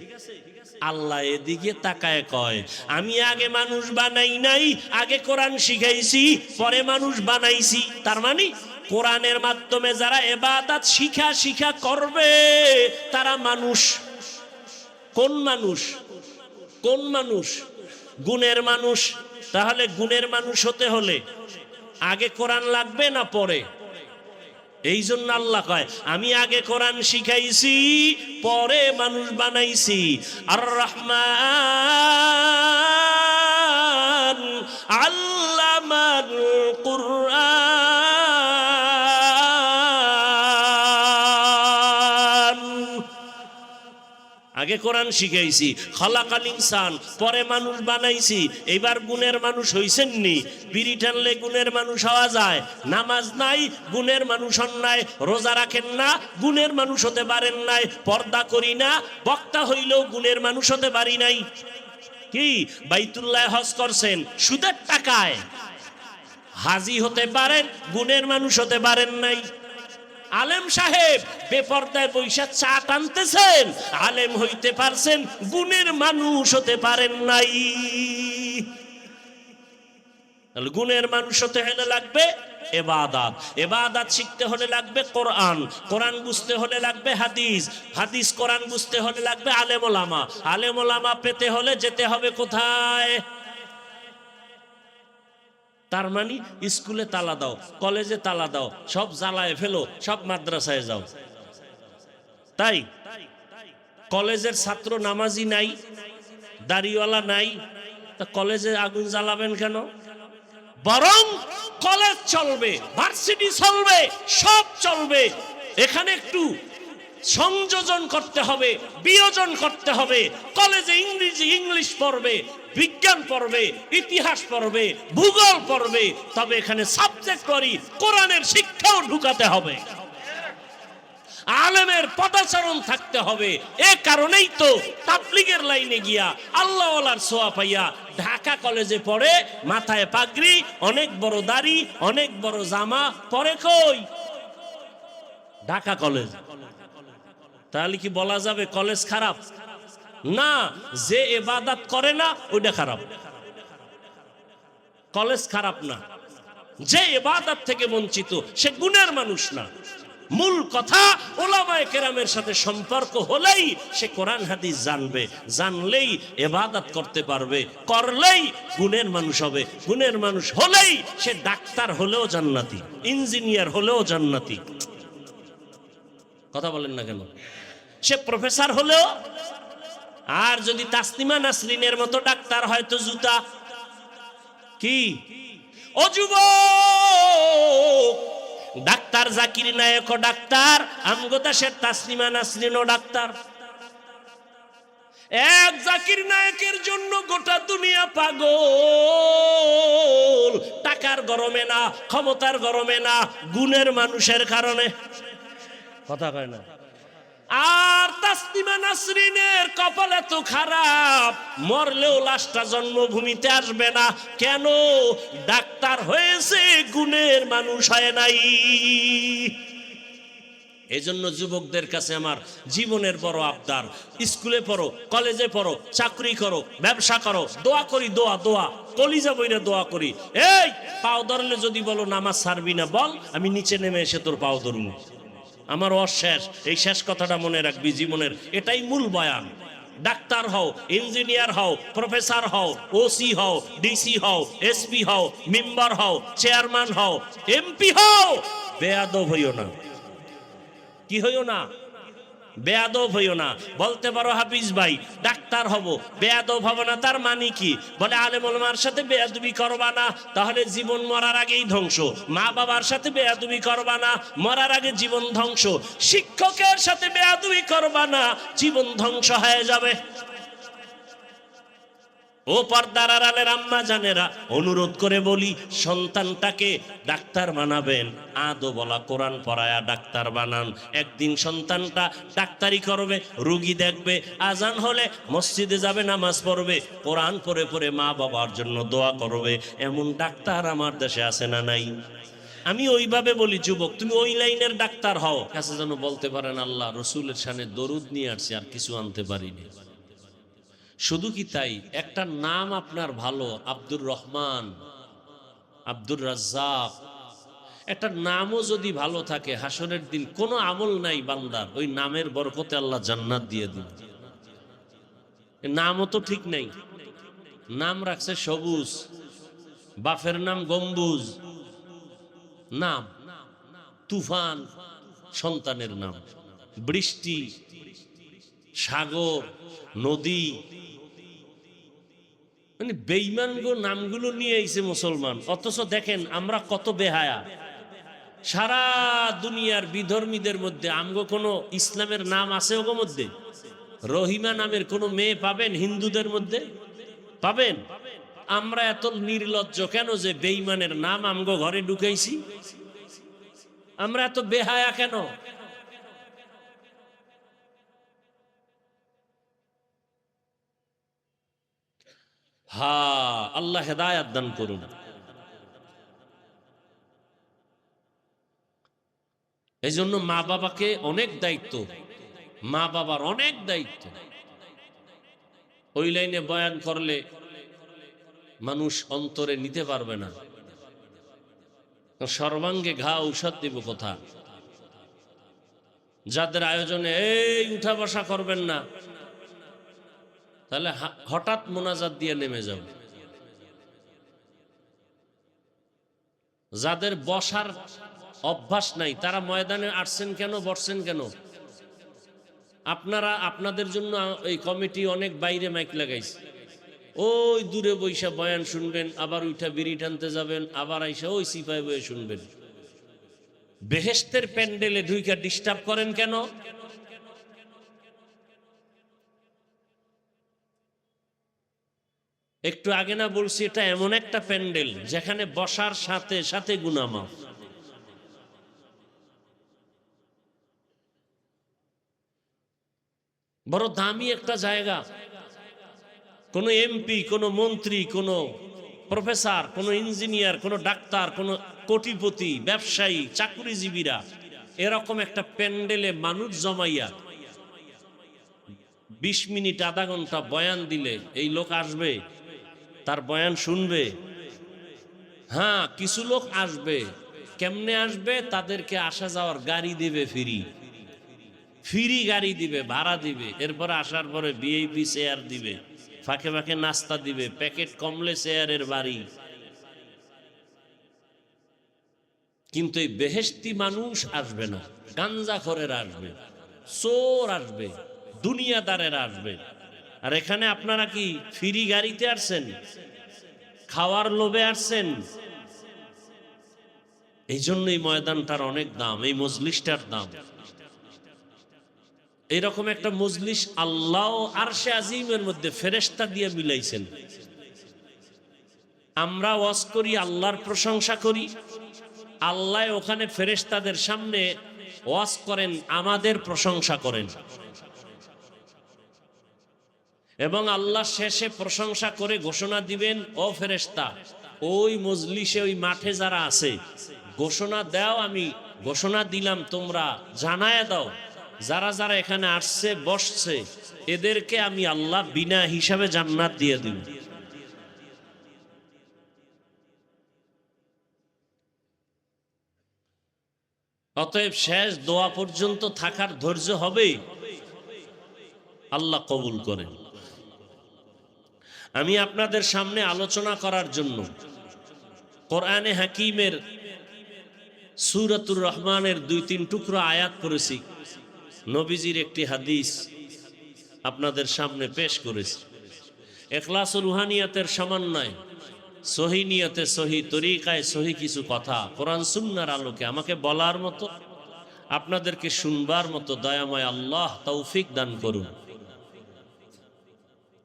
আল্লাহ এদিকে তাকায় কয়, আমি আগে মানুষ বানাই নাই, আগে কোরআন শিখাইছি, পরে মানুষ বানাইছি। তার মানে কোরআনের মাধ্যমে যারা ইবাদত শিখা করবে তারা মানুষ। কোন মানুষ? কোন মানুষ? গুণের মানুষ। তাহলে গুণের মানুষ হতে হলে আগে কোরআন লাগবে না পরে? এই জন্য আল্লাহ কয়, আমি আগে কোরআন শিখাইছি, পরে মানুষ বানাইছি। আর রহমান আল্লামাল কুরআন, আগে কোরআন শিখাইছি, খালাকাল ইনসান, পরে মানুষ বানাইছি। এইবার গুণের মানুষ হইছেন নি? বিড়ি টানলে গুণের মানুষ হওয়া যায়? নামাজ নাই, গুণের মানুষ হন নাই। রোজা রাখেন না, গুণের মানুষ হতে পারেন নাই। পর্দা করি না, বক্তা হইলেও গুণের মানুষ হতে পারি নাই। কি বাইতুল্লাহ হজ করছেন সুদের টাকায়, হাজি হতে পারেন, গুণের মানুষ হতে পারেন নাই। আলেম সাহেব বেপর্দায় বৈশা চা টানতেছেন, আলেম হইতে পারছেন, গুণের মানুষ হতে পারেন নাই। গুণের মানুষ হতে হলে লাগবে ইবাদত, ইবাদত শিখতে হলে লাগবে কোরআন, কোরআন বুঝতে হলে লাগবে হাদিস, হাদিস কোরআন বুঝতে হলে লাগবে আলেম ওলামা, আলেম ওলামা পেতে হলে যেতে হবে কোথায়? তার মানে স্কুলে তালা দাও, কলেজে তালা দাও, সব জ্বালায় ফেলো, সব মাদ্রাসায় যাও। তাই কলেজের ছাত্র নামাজি নাই, দাড়িওয়ালা নাই, তা কলেজে আগুন জ্বালাবেন কেন? বরং কলেজ চলবে, ভার্সিটি চলবে, সব চলবে। এখানে একটু সংযোজন করতে হবে, বিয়োজন করতে হবে। কলেজে ইংলিশ পড়বে, বিজ্ঞান পড়বে, ইতিহাস পড়বে, ভূগোল পড়বে, তবে এখানে সাবজেক্ট করি কোরআনের শিক্ষাও ঢুকাতে হবে, আলেমের পদাচরণ থাকতে হবে। এ কারণেই তো তাবলীগের লাইনে গিয়া আল্লাহওয়ালার ছোঁয়া পাইয়া ঢাকা কলেজে পড়ে, মাথায় পাগড়ি, অনেক বড় দাড়ি, অনেক বড় জামা পরে। কই ঢাকা কলেজ? তাহলে কি বলা যাবে কলেজ খারাপ? না, যে ইবাদত করে না ওইটা খারাপ। কলেজ খারাপ না, যে ইবাদত থেকে বঞ্চিত সে গুণের মানুষ না। মূল কথা উলামায়ে কেরামের সাথে সম্পর্ক হলেই সে কোরআন হাদিস জানবে, জানলেই ইবাদত করতে পারবে, করলেই গুণের মানুষ হবে। গুণের মানুষ হলেই সে ডাক্তার হলেও জান্নাতি, ইঞ্জিনিয়ার হলেও জান্নাতি। কথা বলেন না কেন? সে প্রফেসর হলেও। আর যদি তাসলিমা নাসরিনের মতো ডাক্তার হয় তো জুতা। কি ও যুবক, ডাক্তার জাকির নায়েকও ডাক্তার, আমগো দেশের তাসলিমা নাসরিনও ডাক্তার। এক জাকির নায়েকের জন্য গোটা দুনিয়া পাগল, টাকার গরমে না, ক্ষমতার গরমে না, গুণের মানুষের কারণে। কথা কয় না? আর তাসলিমা নাসরিনের কপাল এত খারাপ, মরলেও লাশটা জন্মভূমিতে আসবে না। কেন? ডাক্তার হয়েছে, গুণের মানুষ হয় নাই। এজন্য যুবকদের কাছে আমার জীবনের বড় আবদার, স্কুলে পড়ো, কলেজে পড়ো, চাকরি করো, ব্যবসা করো, দোয়া করি, দোয়া দোয়া কলিজা বইরা দোয়া করি। এই পাও ধরলে যদি বলো নামাজ ছাড়বি না, বল আমি নিচে নেমে এসে তোর পাও ধরবো। আমার অশেষ, এই শেষ কথাটা মনে রাখবি জীবনের, এটাই মূল বয়ান। ডাক্তার হও, ইঞ্জিনিয়ার হও, প্রফেসর হও, ওসি হও, ডিসি হও, এসপি হও, মেম্বার হও, চেয়ারম্যান হও, এমপি হও, বেয়াদব হইও না। কি হইও না? বেয়াদব হইও না। বলতে পারো হাফিজ ভাই ডাক্তার হব, বেয়াদব হব না, তার মানে কি? বলে আলেম ওলামার সাথে বেয়াদবি করবা না, তাহলে জীবন মরার আগেই ধ্বংস। মা বাবার সাথে বেয়াদবি করবা না, মরার আগে জীবন ধ্বংস। শিক্ষকের সাথে বেয়াদবি করবা না, জীবন ধ্বংস হয়ে যাবে। ও পর্দার আড়ালের আম্মা জানেরা, অনুরোধ করে বলি, সন্তানটাকে ডাক্তার বানাবেন, আদো বলা কোরআন পড়ায়া ডাক্তার বানান। একদিন সন্তানটা ডাক্তারি করবে, রুগী দেখবে, আজান হলে মসজিদে যাবে, নামাজ পড়বে, কোরআন পড়ে পড়ে মা বাবার জন্য দোয়া করবে। এমন ডাক্তার আমার দেশে আছে না নাই? আমি ওইভাবে বলি, যুবক তুমি ওই লাইনের ডাক্তার হও, কাছে যেন বলতে পারেন আল্লাহ রসুলের শানে দরুদ নিয়ে আসছি, আর কিছু আনতে পারিনি। শুধু কি তাই, একটা নাম আপনার ভালো, আব্দুর রহমান, আব্দুর রাজ্জাক, একটা নামও যদি ভালো থাকে, হাসরের দিন কোনো আমল নাই বান্দার, ওই নামের বরকতে আল্লাহ জান্নাত দিয়ে দিন। নামও তো ঠিক নাই, নাম রাখছে সবুজ, বাপের নাম গম্বুজ, নাম তুফান সন্তানের নাম, বৃষ্টি, সাগর, নদী, মানে বেঈমান গো নামগুলো নিয়ে আইছে মুসলমান। অথচ দেখেন আমরা কত বেহায়া। সারা দুনিয়ার বিধর্মীদের মধ্যে আমগো কোনো ইসলামের নাম আছে ওগো মধ্যে? রহিমা নামের কোনো মেয়ে পাবেন হিন্দুদের মধ্যে? পাবেন? আমরা এত নির্লজ্জ কেন যে বেঈমানের নাম আমগো ঘরে ঢুকাইছি? আমরা এত বেহায়া কেন? হা, আল্লাহ হেদায়াত দান করুন। এই জন্য মা বাবাকে অনেক দায়িত্ব, মা বাবার অনেক দায়িত্ব। ওই লাইনে বয়ান করলে মানুষ অন্তরে নিতে পারবে না, সর্বাঙ্গে ঘা ঔষধ দিব কথা। যাদের আয়োজনে এই উঠা বসা করবেন না, তাহলে হঠাৎ মোনাজাত দিয়ে নেমে যাও। যাদের বসার অভ্যাস নাই, তারা ময়দানে আসছেন কেন, বসছেন কেন? আপনারা আপনাদের জন্য এই কমিটি অনেক বাইরে মাইক লাগাইছে, ওই দূরে বৈশা বয়ান শুনবেন, আবার উঠা বিড়ি টানতে যাবেন, আবার আইসা ওই সিপাই বয়ে শুনবেন। বেহেশতের প্যান্ডেলে ঢুইকা ডিস্টার্ব করেন কেন? একটু আগে না বলছি, এটা এমন একটা প্যান্ডেল যেখানে বসার সাথে সাথে গুনাহ মাফ। বড় দামি একটা জায়গা। কোন এমপি, কোন মন্ত্রী, কোন প্রফেসর, কোন ইঞ্জিনিয়ার, কোন ডাক্তার, কোন কোটিপতি, ব্যবসায়ী, চাকরিজীবীরা এরকম একটা প্যান্ডেলে মানুষ জমাইয়া 20 মিনিট আধা ঘন্টা বয়ান দিলে এই লোক আসবে, তার বয়ান শুনবে? হ্যাঁ, কিছু লোক আসবে। কেমনে আসবে? তাদেরকে আসা যাওয়ার গাড়ি দিবে, ফ্রি গাড়ি দিবে, ভাড়া দিবে। এরপরে আসার পরে ভিআইপি চেয়ার দিবে, ফাঁকে ফাঁকে নাস্তা দিবে, প্যাকেট কমলে চেয়ারের বাড়ি। কিন্তু এই বেহেশতি মানুষ আসবে না, গাঞ্জাখোরেরা আসবে, চোর আসবে, দুনিয়াদারেরা আসবে। আর এখানে আপনারা কি ফ্রি গাড়িতে আসছেন? খাওয়ার লোভে আসছেন? এই জন্যই ময়দানটার অনেক দাম, এই মজলিসটার দাম। এইরকম একটা মজলিস আল্লাহ আরশে আজিমের মধ্যে ফেরেশতা দিয়ে মিলাইছেন। আমরা ওয়াজ করি, আল্লাহর প্রশংসা করি, আল্লাহ ওখানে ফেরেশতাদের সামনে ওয়াজ করেন, আমাদের প্রশংসা করেন। এবং আল্লাহ শেষে প্রশংসা করে ঘোষণা দিবেন, ও ফেরেশতা, ওই মজলিসে, ওই মাঠে যারা আছে, ঘোষণা দাও, আমি ঘোষণা দিলাম, তোমরা জানায় দাও, যারা যারা এখানে আসছে, বসছে, এদেরকে আমি আল্লাহ বিনা হিসাবে জান্নাত দিয়ে দিব। অতএব শেষ দোয়া পর্যন্ত থাকার ধৈর্য হবে, আল্লাহ কবুল করেন। আমি আপনাদের সামনে আলোচনা করার জন্য কোরআনে হাকিমের সূরাতুর রহমানের 2-3 টুকরো আয়াত পড়েছি, নবীজির একটি হাদিস আপনাদের সামনে পেশ করেছি। ইখলাস ও রুহানিয়াতের সমন্বয়, সহি নিয়তে, সহি তরিকায়, সহি কিছু কথা কোরআন সুন্নাহর আলোকে আমাকে বলার মতো, আপনাদেরকে শুনবার মতো দয়াময় আল্লাহ তৌফিক দান করুন।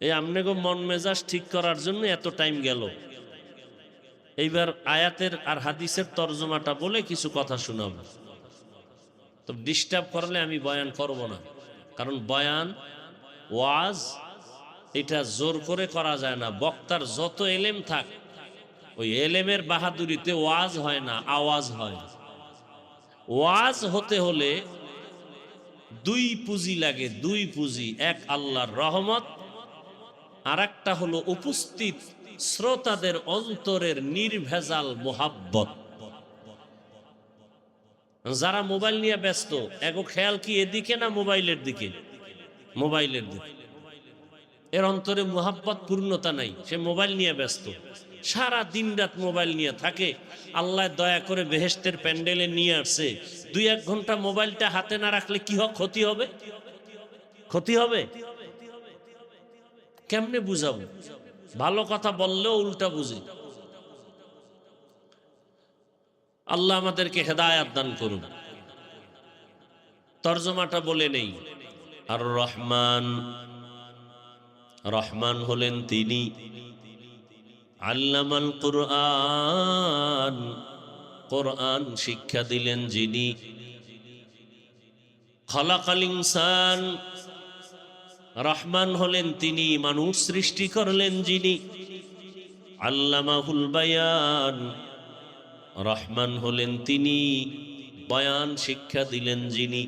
এই আমনেগো মন মেজাজ ঠিক করার জন্য এত টাইম গেল। এইবার আয়াতের আর হাদিসের তর্জমাটা বলে কিছু কথা শোনাবো। তো ডিস্টার্ব করলে আমি বয়ান করব না, কারণ বয়ান ওয়াজ এটা জোর করে করা যায় না। বক্তার যত এলেম থাক, ওই এলেমের বাহাদুরিতে ওয়াজ হয় না, আওয়াজ হয়। ওয়াজ হতে হলে দুই পুঁজি লাগে, দুই পুঁজি। এক আল্লাহর রহমত, আর একটা হলো উপস্থিত শ্রোতাদের অন্তরের নির্ভেজাল মোহাব্বত। যারা মোবাইল নিয়ে ব্যস্ত, এগো খেয়াল কি এদিকে না মোবাইলের দিকে? মোবাইলের দিকে। এর অন্তরে মোহাব্বত পূর্ণতা নাই, সে মোবাইল নিয়ে ব্যস্ত, সারা দিন রাত মোবাইল নিয়ে থাকে। আল্লাহ দয়া করে বেহেশতের প্যান্ডেলে নিয়ে আসছে, 2-1 ঘন্টা মোবাইলটা হাতে না রাখলে কি ক্ষতি হবে? ক্ষতি হবে। কেমনে বুঝাবো? ভালো কথা বললেও উল্টা বুঝি। আল্লাহ আমাদেরকে হেদায়াত দান করুন। তর্জমাটা বলে নেই। আর রহমান, রহমান হলেন তিনি আল্লামাল কুরআন, কোরআন শিক্ষা দিলেন যিনি। খালাকাল ইনসান, রহমান হলেন তিনি মানুষ সৃষ্টি করলেন যিনি। আল্লামাহুল বায়ান, রহমান হলেন তিনি বয়ান শিক্ষা দিলেন যিনি।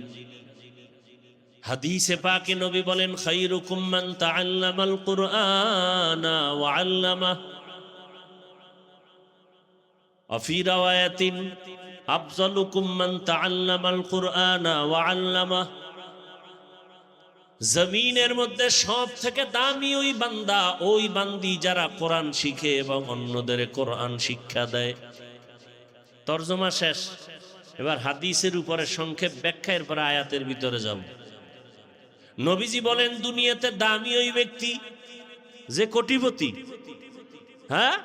হাদিসে পাকে নবী বলেন, খায়রুকুম মান তাআল্লামাল কুরআনা ওয়া আল্লামাহু। وفي رواية أفضلكم من تعلم القرآن وعلمه। জমিনের মধ্যে সব থেকে দামি ওই বান্দা, ওই বান্দি যারা কোরআন শিখে এবং অন্যদের কোরআন শিক্ষা দেয়। তরজমা শেষ। এবার হাদিসের উপরে সংক্ষেপ ব্যাখ্যার পরে আয়াতের ভিতরে যাব। নবীজি বলেন, দুনিয়াতে দামি ওই ব্যক্তি যে কোটিপতি, হ্যাঁ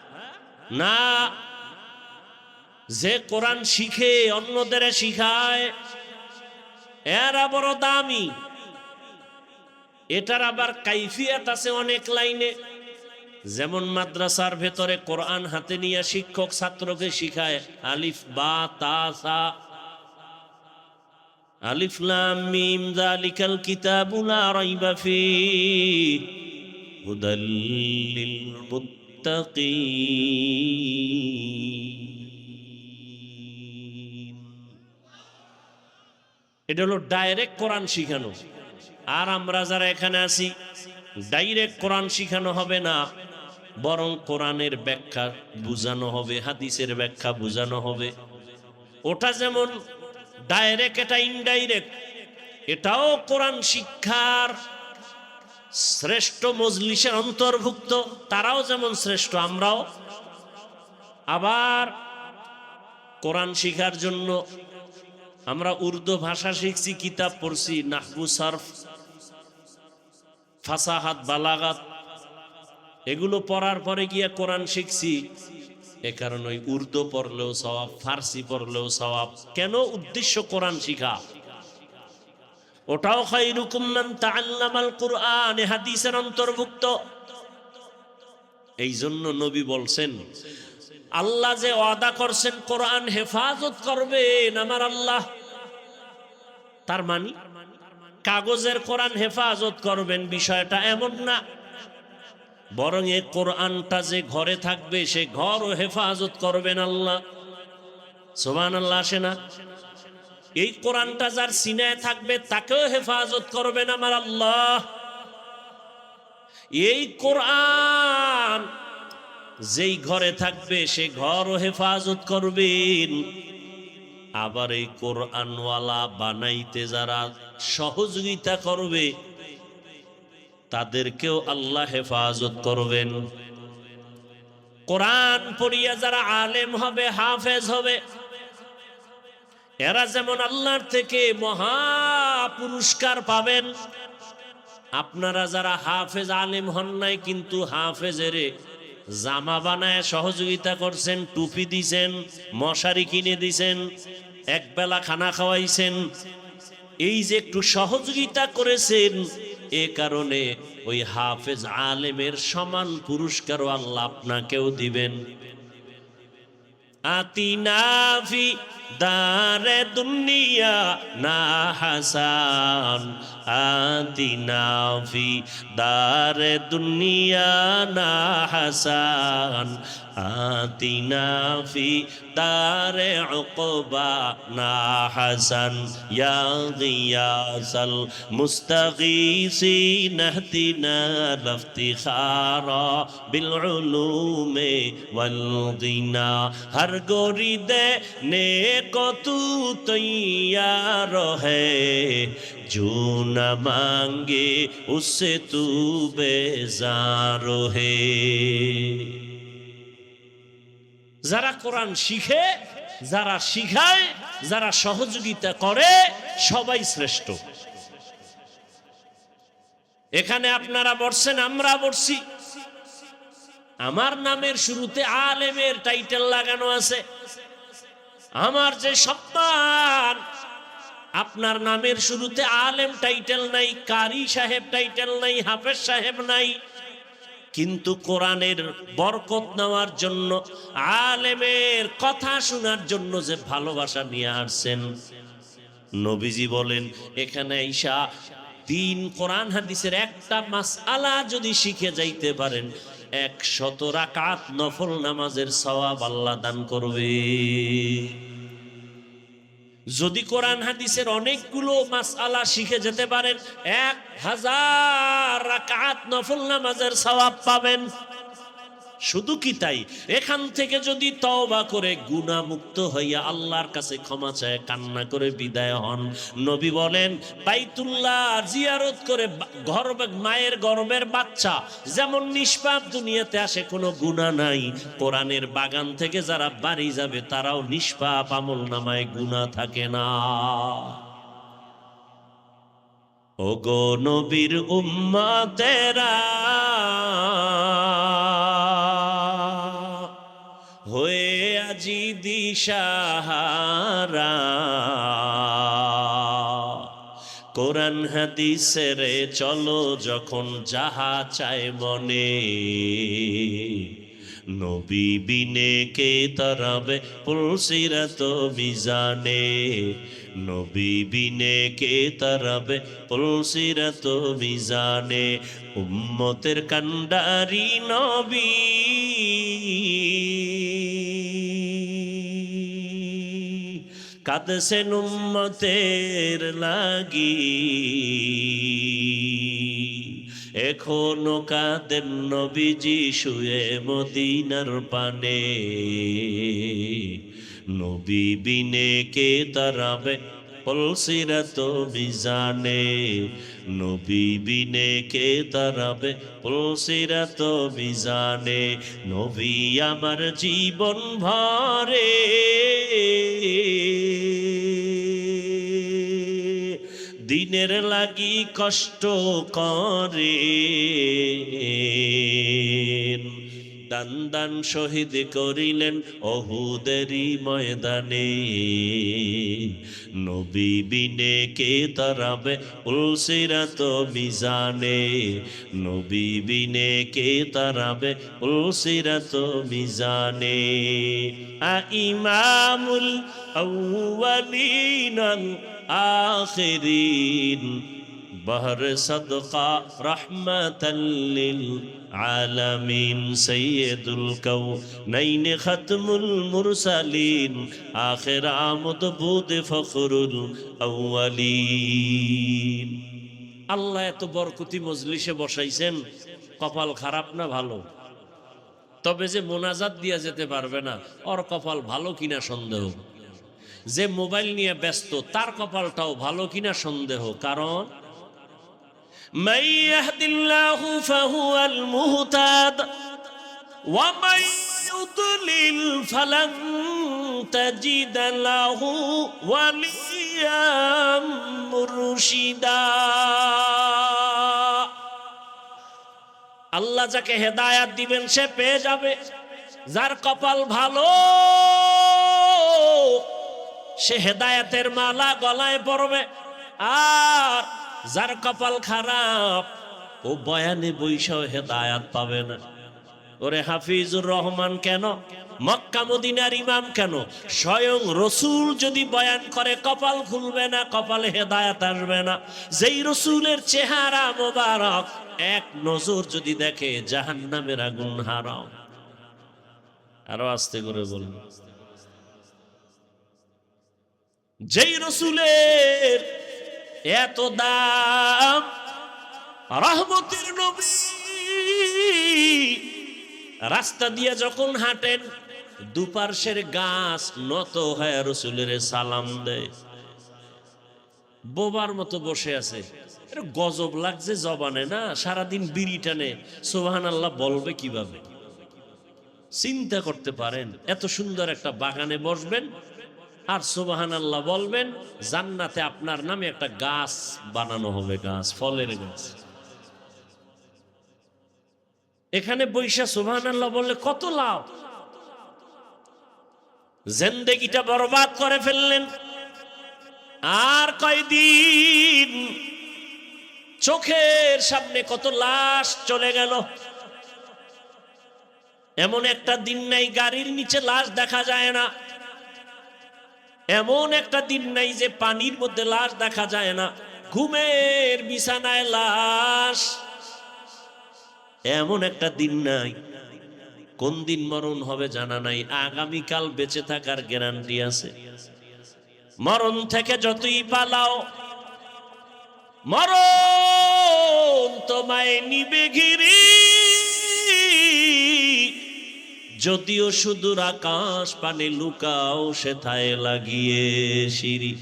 না, যে কোরআন শিখে অন্যদের শিখায়, এরা বড় দামি। এটার আবার কাইফিয়াত আছে অনেক লাইনে। যেমন মাদ্রাসার ভেতরে কোরআন হাতে নিয়ে শিক্ষক ছাত্রকে শিখায় আলিফ বা তা সা, আলিফ লাম মিম যালিকাল কিতাবু লা রাইবা ফীহি হুদাল লিল মুত্তাকিন। এটা হলো ডাইরেক্ট কোরআন শিখানো। আর আমরা যারা এখানে আছি, ডাইরেক্ট কোরআন শিখানো হবে না, বরং কোরআনের ব্যাখ্যা বুঝানো হবে, হাদিসের ব্যাখ্যা বুঝানো হবে। ওটা যেমন ডাইরেক্ট, এটা ইনডাইরেক্ট। এটাও কোরআন শিক্ষার শ্রেষ্ঠ মজলিসের অন্তর্ভুক্ত। তারাও যেমন শ্রেষ্ঠ, আমরাও। আবার কোরআন শিখার জন্য আমরা উর্দু ভাষা শিখছি, কিতাব পড়ছি, নাহবু, সরফ, ফাসাহাত, বালাগাত, এগুলো পড়ার পরে গিয়ে কোরআন শিখছি। এ কারণে ওই উর্দু পড়লেও সওয়াব, ফার্সি পড়লেও সওয়াব। কেন? উদ্দেশ্য কোরআন শিখা। ওটাও খায়রুকুম মান তাআল্লামাল কুরআন, হাদিসের অন্তর্ভুক্ত। এই জন্য নবী বলছেন, আল্লাহ যে ওয়াদা করছেন কোরআন হেফাজত করবেন আমার আল্লাহ, তার মানে কাগজের কোরআন হেফাজত করবেন বিষয়টা এমন না, বরং এই কোরআনটা যে ঘরে থাকবে সে ঘরও হেফাজত করবেন আল্লাহ। সুবহানাল্লাহ আসে না? এই কোরআনটা যার সিনায় থাকবে তাকেও হেফাজত করবেন আমার আল্লাহ। এই কোরআন যেই ঘরে থাকবে সে ঘরও হেফাজত করবেন। আবার এই কোরআনওয়ালা বানাইতে যারা সহযোগিতা করবে তাদেরকেও আল্লাহ হেফাজত করবেন। কোরআন পড়িয়া যারা আলেম হবে, হাফেজ হবে, এরা যেমন আল্লাহর থেকে মহা পুরস্কার পাবেন। আপনারা যারা হাফেজ আলেম হন নাই, কিন্তু হাফেজের জামা বানায় সহযোগিতা করছেন, টুপি দিছেন, মশারি কিনে দিছেন, একবেলা খানা খাওয়াইছেন, এই যে একটু সহযোগিতা করেছেন, এ কারণে ওই হাফেজ আলেমের সমান পুরস্কারও আল্লাহ আপনাকেও দিবেন। আতিনা ফি দারে দুনিয়া না হাসান, আতিনা ফি দারে দুনিয়া না হাসান, আতিনা ফি দারে উকবা না হাসান, ইয়া গিয়াসাল মুস্তাগীসিন ইহদিনা লিফতিখারা বিল উলুমি ওয়াল গিনা। हर गोरी देने को तू तैयार है, जो न मांगे उससे तू बेजार है। যারা কোরআন শিখে, যারা শিখায়, যারা সহযোগিতা করে, সবাই শ্রেষ্ঠ। এখানে আপনারা বলছেন, আমরা বলছি, আমার নামের শুরুতে আলেমের টাইটেল লাগানো আছে। আমার যে সম্মান, আপনার নামের শুরুতে আলেম টাইটেল নাই, কারি সাহেব টাইটেল নাই, হাফেজ সাহেব নাই, কিন্তু কোরআনের বরকত নেওয়ার জন্য, আলেমের কথা শোনার জন্য যে ভালোবাসা নিয়ে আসছেন। নবীজি বলেন, এখানে ঈশা দিন কোরআন হাদিসের একটা মাসআলা যদি শিখে যাইতে পারেন, 100 রাকাত নফল নামাজের সওয়াব আল্লাহ দান করবে। যদি কোরআন হাদিসের অনেকগুলো মাসআলা শিখে যেতে পারেন, 1000 রাকাত নফল নামাজের সওয়াব পাবেন। শুধু কি তাই, এখান থেকে যদি তওবা করে গুনাহ মুক্ত হইয়া আল্লাহর কাছে ক্ষমা চায়, কান্না করে বিদায় হন, নবী বলেন বাইতুল্লাহ জিয়ারত করে মায়ের গর্ভের বাচ্চা যেমন নিষ্পাপ দুনিয়াতে আসে, কোনো গুনাহ নাই, কোরআনের বাগান থেকে যারা বাড়ি যাবে তারাও নিষ্পাপ, আমলনামায় গুনাহ থাকে না। ওগো নবীর উম্মতেরা, হয়ে আজি দিশাহারা, কোরআন হাদিসের চলো যখন যাহা চায় মনে, নবী বিনে কে তরাবে পুলসিরাত মিজানে, নবী বিনে কে তরাবে পুলসিরাত মিজানে। উম্মতের কান্ডারি নবী, কাঁদছেন উম্মতের লাগি, এখনো কাঁদেন নবীজি শুয়ে মদিনার পানে, নবী বিনে কে তারাবে পুলসিরাত মিজানে, নবী বিনে কে তারাবে পুলসিরাত মিজানে। নবী আমার জীবন ভরে দিনের লাগি কষ্ট করে, দান দান শহীদ করিলেন ওহুদেরই ময়দানে, নবী বিনে কে তারাবে পুলসিরাত মিজানে, নবী বিনে কে তারাবে পুলসিরাত মিজানে। ইমামুল আউয়ালিন আখিরিন, বহর সদকা রহমাতাল লিল আলামিন, সৈয়দুল কাউনাইন খতমুল মুরসালিন, আখির আমদ বুদ ফখরুল আউয়ালিন। আল্লাহ এত বরকতি মজলিসে বসাইছেন, কপাল খারাপ না ভালো? তবে যে মোনাজাত দিয়া যেতে পারবে না, ওর কপাল ভালো কিনা সন্দেহ। যে মোবাইল নিয়ে ব্যস্ত, তার কপালটাও ভালো কিনা সন্দেহ। কারণ মান ইয়াহদিল্লাহু ফাহুয়াল মুহতাদ ওয়া মান ইউদ্লিল ফালান তাজিদ লাহু ওয়ালিয়াম মুরশিদা। আল্লাহ যাকে হেদায়াত দিবেন সে পেয়ে যাবে। যার কপাল ভালো সে হেদায়েতের মালা গলায় পরবে, আর যার কপাল খারাপ ও বয়ানে বৈশাও হেদায়াত পাবে না। ওরে হাফিজুর রহমান কেন, মক্কা মদিনার ইমাম কেন, স্বয়ং রসুল যদি বয়ান করে কপাল খুলবে না, কপালে হেদায়াত আসবে না। যেই রসুলের চেহারা মোবারক এক নজর যদি দেখে জাহান্নামের আগুন হারাম। আরো আস্তে করে বলুন, যেই রসুলের এত দাম, রহমতের নবী রাস্তা দিয়ে যখন হাঁটেন দুপার্শ্বের গাছ নত হয়ে রসুলের সালাম দেয়। বোবার মতো বসে আছে, এটা গজব লাগছে জবানে না, সারাদিন বিড়ি টানে, সুবহানাল্লাহ বলবে কিভাবে? চিন্তা করতে পারেন, এত সুন্দর একটা বাগানে বসবেন আর সুবহানাল্লাহ বলবেন, জান্নাতে আপনার নামে একটা গাছ বানানো হবে, গাছ, ফলের গাছ। এখানে বৈশা সুবহানাল্লাহ বললে কত লাভ। জিন্দেগিটা বরবাদ করে ফেললেন। আর কয়দিন চোখের সামনে কত লাশ চলে গেল। এমন একটা দিন নাই গাড়ির নিচে লাশ দেখা যায় না, এমন একটা দিন নাই যে পানির মধ্যে লাশ দেখা যায় না, ঘুমের বিছানায় লাশ, এমন একটা দিন নাই। কোন দিন মরণ হবে জানা নাই, আগামীকাল বেঁচে থাকার গ্যারান্টি আছে। মরণ থেকে যতই পালাও মরণ তোমায় নিবে ঘিরি, যদিও সুদূর আকাশ পানে লুকাও সেথায় লাগিয়ে সিঁড়ি।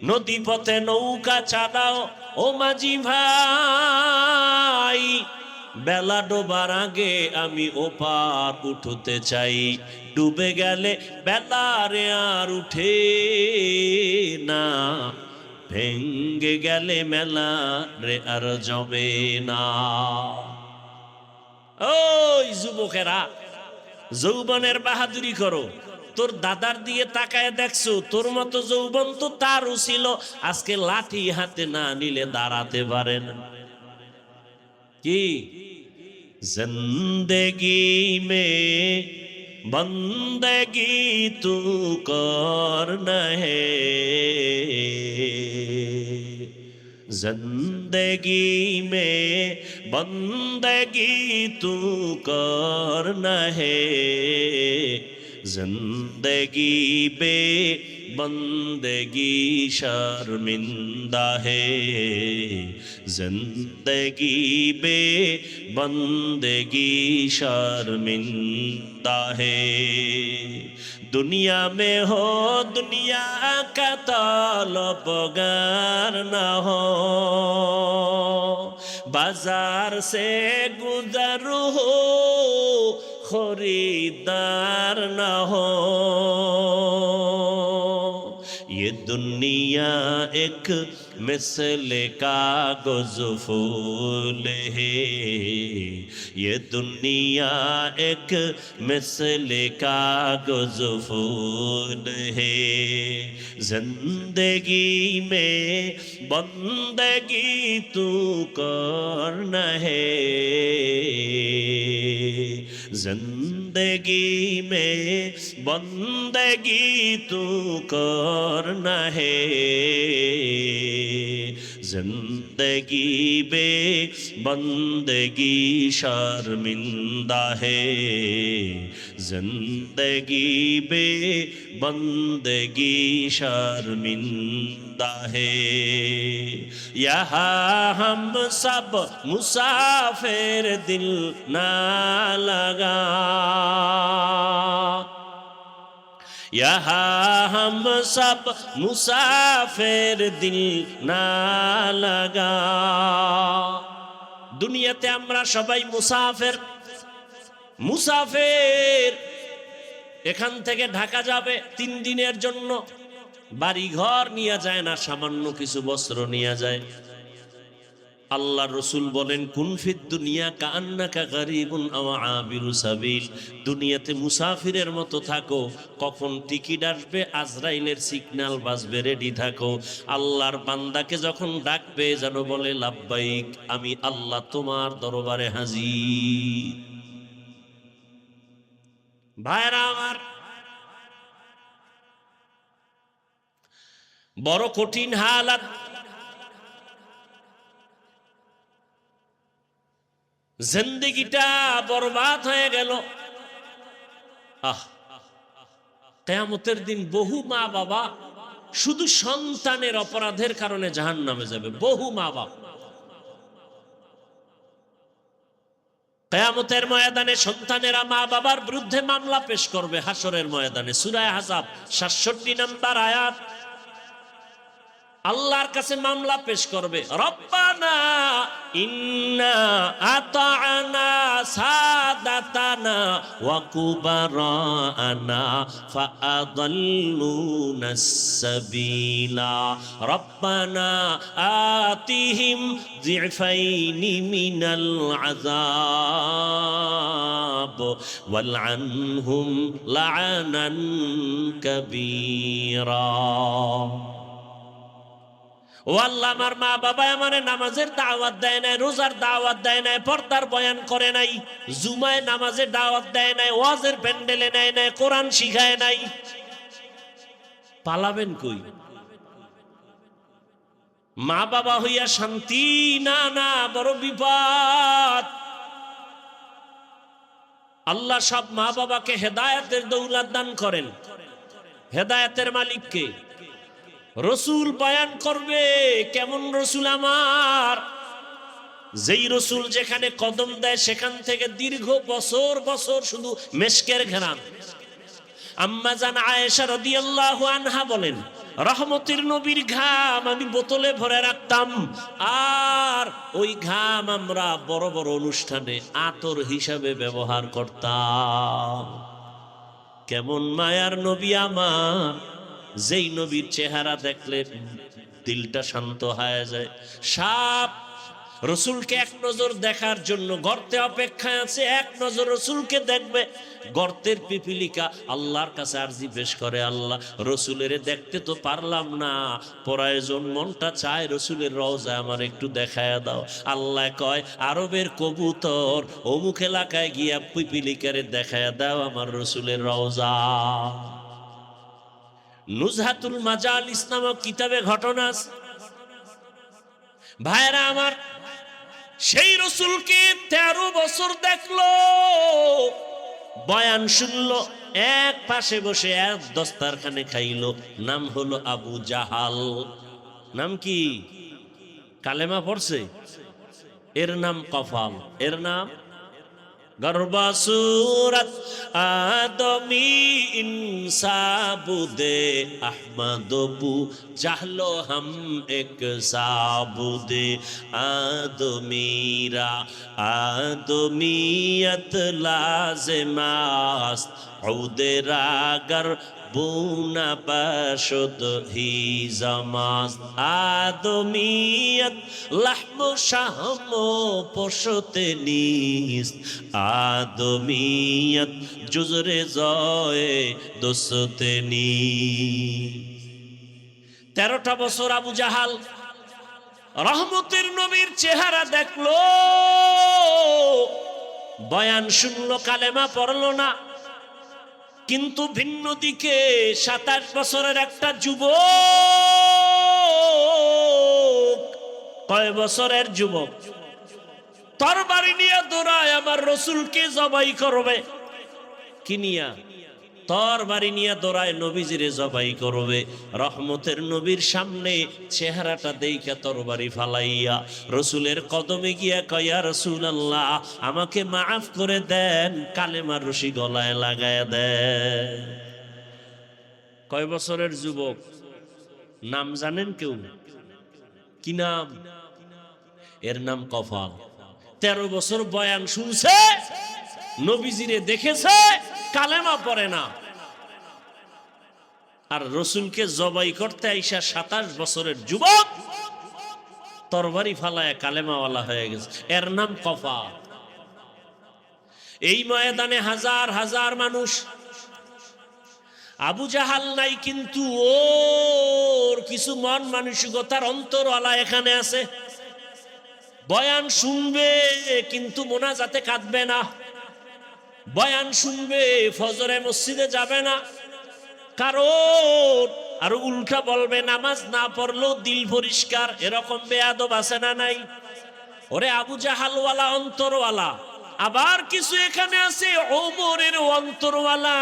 নদী পথে নৌকা চালাও ও মাঝি ভাই, বেলা ডোবার আগে আমি ওপার উঠতে চাই। ডুবে গেলে বেলা রে আর উঠে না, ভেঙ্গে গেলে মেলা রে আর জমে না। ওই যুবকেরা, যৌবনের বাহাদুরি করো। তোর দাদার দিয়ে তাকায় দেখছো, তোর মতো যৌবন তো তারও ছিল, আজকে লাঠি হাতে না নিলে দাঁড়াতে পারে না। কি জিন্দেগি মে বন্দেগি তু করনা হে, जिंदगी में बंदगी तू करना है, जिंदगी बे बंदगी शर्मिंदा है, जिंदगी बे बंदगी शर्मिंदा है। दुनिया में हो दुनिया का तलबगार न हो, बाजार से गुजर हो खरीदार न हो। ये दुनिया एक मिसल कागज फूल है, ये दुनिया एक मिसल कागज फूल है। जिंदगी में बंदगी तू करना है, जिंदगी में बंदगी तू करना है, जिंदगी बे बंदगी शर्मिंदा है, जिंदगी बे बंदगी शर्मिंदा है। यहाँ हम सब मुसाफिर दिल ना लगा, यहाँ हम सब मुसाफिर दिल ना लगा। দুনিয়াতে আমরা সবাই মুসাফির। মুসাফির এখান থেকে ঢাকা যাবে 3 দিনের জন্য, বাড়ি ঘর নিয়ে যায় না, সামান্য কিছু বস্ত্র নিয়ে যায়। আল্লাহ রসুল বলেন কুন ফিদ দুনিয়া কাআন্নাকা গারিবুন আও আবিরু সাবিল, দুনিয়াতে মুসাফিরের মতো থাকো, কখন টিকিট আসবে আজরাইলের সিগন্যাল বাজবে, রেডি থাকো। আল্লাহর বান্দাকে যখন ডাকবে যেন বলে লাব্বাইক, আমি আল্লাহ তোমার দরবারে হাজির। ভাইরা আমার, বড় কঠিন হালাত। জিন্দেগিটা বরবাদ হয়ে গেল। কিয়ামতের দিন বহু মা বাবা শুধু সন্তানের অপরাধের কারণে জাহান্নামে যাবে। বহু মা বাবা কিয়ামতের ময়দানে সন্তানেরা মা বাবার বিরুদ্ধে মামলা পেশ করবে। হাসরের ময়দানে সূরা আহজাব 67 নম্বর আয়াত, আল্লাহর কাছে মামলা পেশ করবে। রব্বানা ইন্না আতা'না সাদাতানা ওয়া কুবারানা ফাআদাল্লুনাস সাবিলা রব্বানা আতিহিম যিফাইনি মিনাল আযাব ওয়ালআনহুম লা'নান কাবীরা। ও আল্লাহ, আমার মা বাবা আমারে নামাজের দাওয়াত দেয় নাই, রোজার দাওয়াত দেয় নাই, পর্দার বয়ান করে নাই, জুমায় নামাজের দাওয়াত দেয় নাই, ওয়াজের প্যান্ডেলে নেয় নাই, কোরআন শিখায় নাই। পালাবেন কই? মা বাবা হইয়া শান্তি না, না, বড় বিপদ। আল্লাহ সব মা বাবাকে হেদায়েতের দৌলত দান করেন। হেদায়েতের মালিক কে? রসুল বয়ান করবে। কেমন রসুল আমার? যেই রসুল যেখানে কদম দেয় সেখান থেকে দীর্ঘ বছর বছর শুধু মেশকের ঘ্রাণ। আম্মা জান আয়েশা রাদিয়াল্লাহু আনহা বলেন, রহমতের নবীর ঘাম আমি বোতলে ভরে রাখতাম, আর ওই ঘাম আমরা বড় বড় অনুষ্ঠানে আতর হিসাবে ব্যবহার করতাম। কেমন মায়ার নবী আমার, যেই নবীর চেহারা দেখলে দিলটা শান্ত হয়ে যায়। সাপ রসুলকে এক নজর দেখার জন্য গর্তে অপেক্ষায় আছে, এক নজর রসুলকে দেখবে। গর্তের পিপিলিকা আল্লাহর কাছে আরজি পেশ করে, আল্লাহ রসুলের দেখতে তো পারলাম না, প্রয়োজন মনটা চায় রসুলের রওজা আমার একটু দেখায় দাও। আল্লাহ কয়, আরবের কবুতর অমুক এলাকায় গিয়া পিপিলিকারে দেখায় দাও আমার রসুলের রওজা। নুজহাতুল মাজালিস নামক কিতাবে ঘটনা আছে। ভাইরা আমার, সেই রসুলকে 13 বছর দেখলো, বয়ান শুনলো, এক পাশে বসে এক দস্তারখানে খাইলো। নাম হলো আবু জাহাল। নাম কি? কালেমা পড়ছে। এর নাম কফাল, এর নাম গর্বা সুরত আদমি ইনসাবুদে আহমদবু জাহলো হম এক সাবুদে আদমিরা আদমিয়ত লাজমাস উদেরাগর বুনা পাশদ হি জামাস আদমিয়ত লাহম শাহম পশতে নিস আদমিয়ত জুজরে জয়ে দোসতে নি। 13টা বছর আবু জাহাল রহমতের নবীর চেহারা দেখলো, বয়ান শুনলো, কালেমা পড়লো না। কিন্তু ভিন্ন দিকে 27 বছরের একটা যুবক, কয় বছরের যুবক, তরবারি নিয়ে দৌড়ায় আমার রসুলকে জবাই করবে। কি নিয়া? তরবারি নিয়ে দৌড়ায় নবীজিরে জবাই করবে। রহমতের নবীর সামনে চেহারাটা দেইখা তরবারি ফালাইয়া রসুলের কদমে গিয়া কয়, ইয়া রাসূলুল্লাহ, আমাকে মাফ করে দেন, কালেমার রশি গলায় লাগায় দেন। কয় বছরের যুবক? নাম জানেন কেউ? কি নাম? এর নাম কফাল। 13 বছর বয়ান শুনছে, নবীজিরে দেখেছে, কালেমা পড়ে না। আর রসুলকে জবাই করতে আইসা 27 বছরের যুবক তরবারি ফালায় কালেমাওয়ালা হয়ে গেছে, এর নাম কফা। এই ময়দানে হাজার হাজার মানুষ। আবু জাহাল নাই, কিন্তু ওর কিছু মন মানসিকতার অন্তরওয়ালা এখানে আছে। বয়ান শুনবে কিন্তু মোনাজাতে কাঁদবে না, বয়ান শুনবে ফজরে মসজিদে যাবে না, কারণ আর উল্টা বলবে নামাজ না পড়লেও দিল পরিষ্কার। এরকম বেয়াদব আছে না নাই? ওরে আবু জাহালওয়ালা অন্তরওয়ালা। আবার কিছু এখানে আছে ওমরের অন্তরওয়ালা।